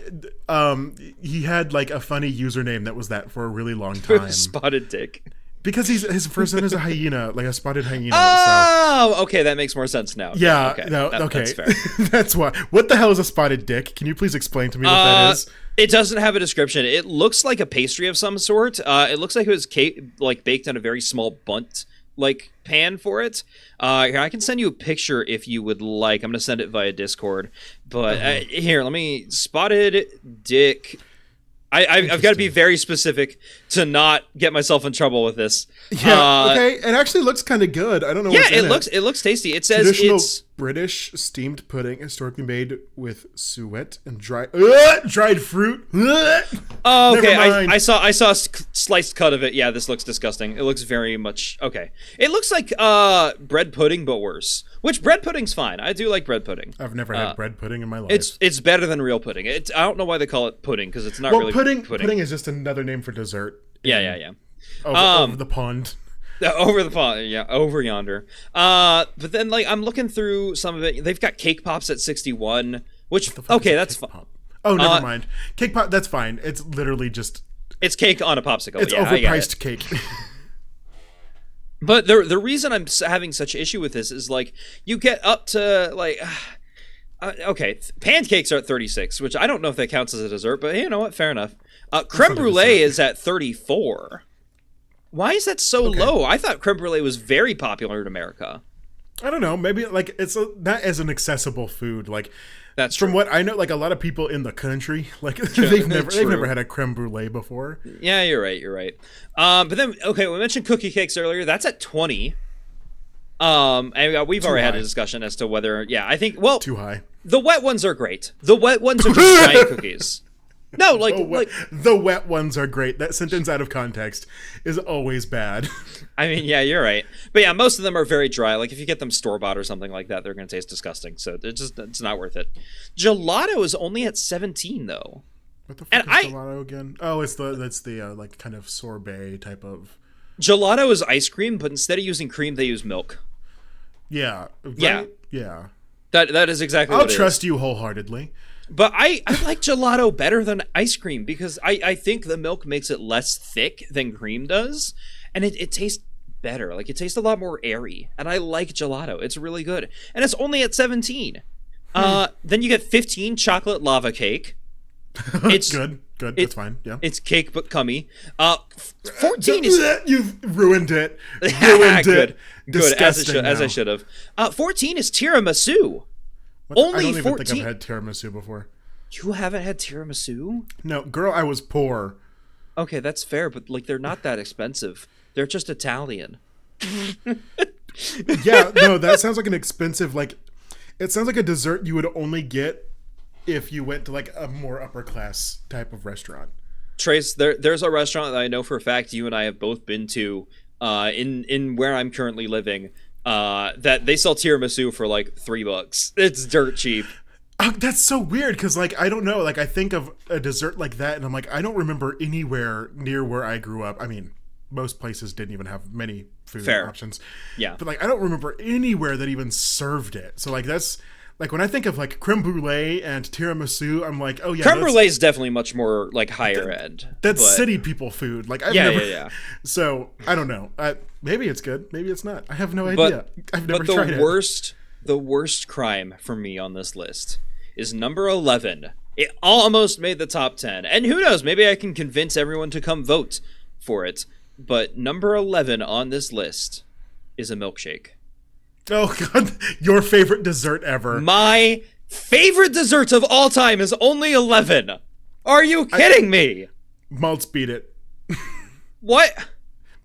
He had a funny username that was that for a really long time. Spotted Dick. Because his first name is a hyena, like a spotted hyena. Oh, so. Okay, that makes more sense now. Yeah, okay. Okay. That's fair. That's why. What the hell is a spotted dick? Can you please explain to me what that is? It doesn't have a description. It looks like a pastry of some sort. It looks like it was baked on a very small bunt pan for it. Here, I can send you a picture if you would like. I'm gonna send it via Discord. But here, let me spotted dick. I've got to be very specific to not get myself in trouble with this. Yeah, okay. It actually looks kind of good. I don't know. Yeah, it looks tasty. It says it's British steamed pudding, historically made with suet and dried fruit. Oh, okay. I saw a sliced cut of it. Yeah, this looks disgusting. It looks very much okay. It looks like bread pudding, but worse. Which bread pudding's fine. I do like bread pudding. I've never had bread pudding in my life. It's better than real pudding. I don't know why they call it pudding because it's not really pudding. Pudding is just another name for dessert. Yeah. Over the pond. Over the pond, yeah, over yonder. But then, like, I'm looking through some of it. They've got cake pops at 61, which, okay, that's fine. Oh, never mind. Cake pop, that's fine. It's literally just... It's cake on a popsicle. It's overpriced cake. But the reason I'm having such issue with this is, like, you get up to, like... okay, pancakes are at 36, which I don't know if that counts as a dessert, but you know what? Fair enough. Creme brulee is at 34. Why is that so low? I thought creme brulee was very popular in America. I don't know. Maybe like it's not as an accessible food. Like that's from what I know. Like a lot of people in the country, like they've never had a creme brulee before. Yeah, you're right. But then we mentioned cookie cakes earlier. That's at 20. And we've already had a discussion as to whether I think too high. The wet ones are great. The wet ones are just giant cookies. No, the wet ones are great. That sentence out of context is always bad. I mean, yeah, you're right. But yeah, most of them are very dry. Like if you get them store-bought or something like that, they're going to taste disgusting. So it's not worth it. Gelato is only at 17 though. What the fuck is gelato again? Oh, that's the like kind of sorbet type of. Gelato is ice cream, but instead of using cream, they use milk. Yeah. Right? Yeah. That is exactly what it is. I'll trust you wholeheartedly. But I like gelato better than ice cream because I think the milk makes it less thick than cream does. And it tastes better. Like, it tastes a lot more airy. And I like gelato. It's really good. And it's only at 17. Then you get 15, chocolate lava cake. It's good. That's fine. Yeah. It's cake but cummy. 14 is... You've ruined it. Good. Disgusting as I should have. 14 is tiramisu. I don't even think I've had tiramisu before. You haven't had tiramisu? No, girl, I was poor. Okay, that's fair, but like they're not that expensive. They're just Italian. Yeah, no, that sounds like an expensive, like, it sounds like a dessert you would only get if you went to like a more upper class type of restaurant. Trace, there's a restaurant that I know for a fact you and I have both been to in where I'm currently living. That they sell tiramisu for like $3. It's dirt cheap. Oh, that's so weird because like I don't know, like I think of a dessert like that and I'm like I don't remember anywhere near where I grew up. I mean, most places didn't even have many food options. Yeah, but like I don't remember anywhere that even served it. So like that's like when I think of like creme brulee and tiramisu, I'm like, oh yeah, creme brulee is definitely much more like higher end. That's city people food. Like I've never. So I don't know. Maybe it's good. Maybe it's not. I have no idea. I've never tried it. The worst crime for me on this list is number 11. It almost made the top 10, and who knows? Maybe I can convince everyone to come vote for it. But number 11 on this list is a milkshake. Oh God, your favorite dessert ever. My favorite dessert of all time is only 11. Are you kidding me? Malts beat it. What?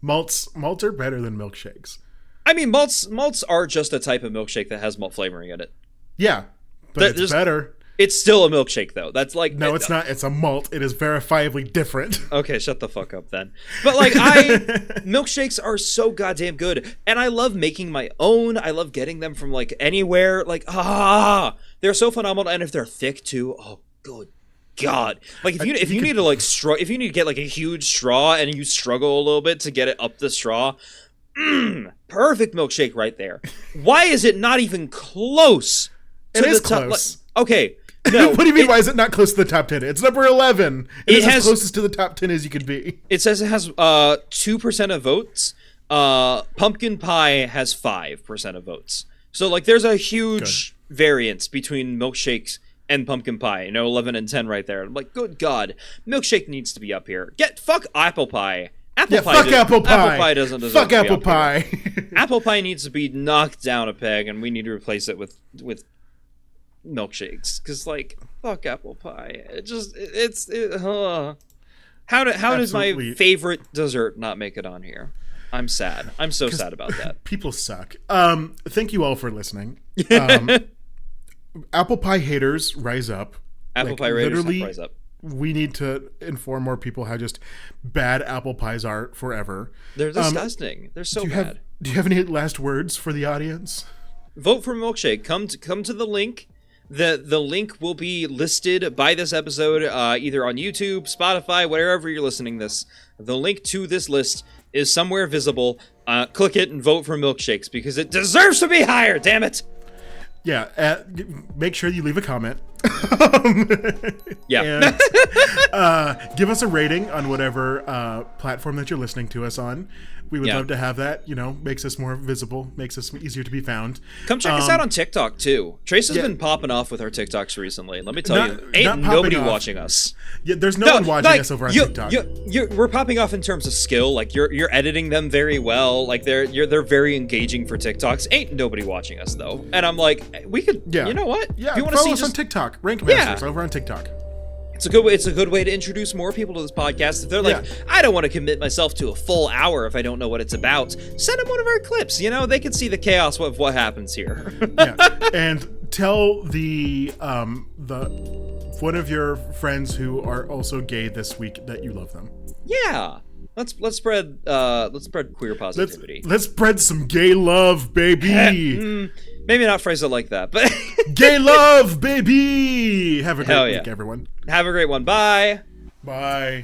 Malts are better than milkshakes. I mean, malts are just a type of milkshake that has malt flavoring in it. Yeah, but it's better. It's still a milkshake, though. That's like... No, it's not. It's a malt. It is verifiably different. Okay, shut the fuck up then. But, like, milkshakes are so goddamn good. And I love making my own. I love getting them from, like, anywhere. Like, they're so phenomenal. And if they're thick, too, oh, good God. Like, if you need to, like, if you need to get, like, a huge straw and you struggle a little bit to get it up the straw... perfect milkshake right there. Why is it not even close to the top? Close. Okay, no. What do you mean? Why is it not close to the top 10? It's number 11. It is as closest to the top 10 as you could be. It says it has 2% of votes. Pumpkin pie has 5% of votes. So like, there's a huge variance between milkshakes and pumpkin pie. 11 and 10 right there. I'm like, good God, milkshake needs to be up here. Fuck apple pie. Apple pie doesn't deserve Fuck apple pie. Apple pie needs to be knocked down a peg, and we need to replace it with milkshakes. Because like, fuck apple pie. How does my favorite dessert not make it on here? I'm sad. I'm so sad about that. People suck. Thank you all for listening. Apple pie haters, rise up. Apple pie haters, rise up. We need to inform more people how just bad apple pies are forever. They're disgusting. They're so bad. Do you have any last words for the audience? Vote for milkshake. Come to the link The link will be listed by this episode, either on YouTube, Spotify, wherever you're listening this. The link to this list is somewhere visible. Click it and vote for milkshakes because it deserves to be higher, damn it! Yeah, make sure you leave a comment. Yeah. And, give us a rating on whatever platform that you're listening to us on. We would love to have that. Makes us more visible, makes us easier to be found. Come check us out on TikTok, too. Trace has been popping off with our TikToks recently. Let me tell you, ain't nobody watching us. Yeah, there's no one watching us over on TikTok. We're popping off in terms of skill. Like, you're editing them very well. Like, they're very engaging for TikToks. Ain't nobody watching us, though. And I'm like, we could, you know what? Yeah, if you want to see us on TikTok. Rank Masters over on TikTok. It's a good way to introduce more people to this podcast. If they're like, I don't want to commit myself to a full hour if I don't know what it's about, send them one of our clips. They can see the chaos of what happens here. And tell the one of your friends who are also gay this week that you love them. Yeah. Let's spread queer positivity. Let's spread some gay love, baby. Maybe not phrase it like that, but gay love, baby. Have a great week, everyone. Have a great one. Bye. Bye.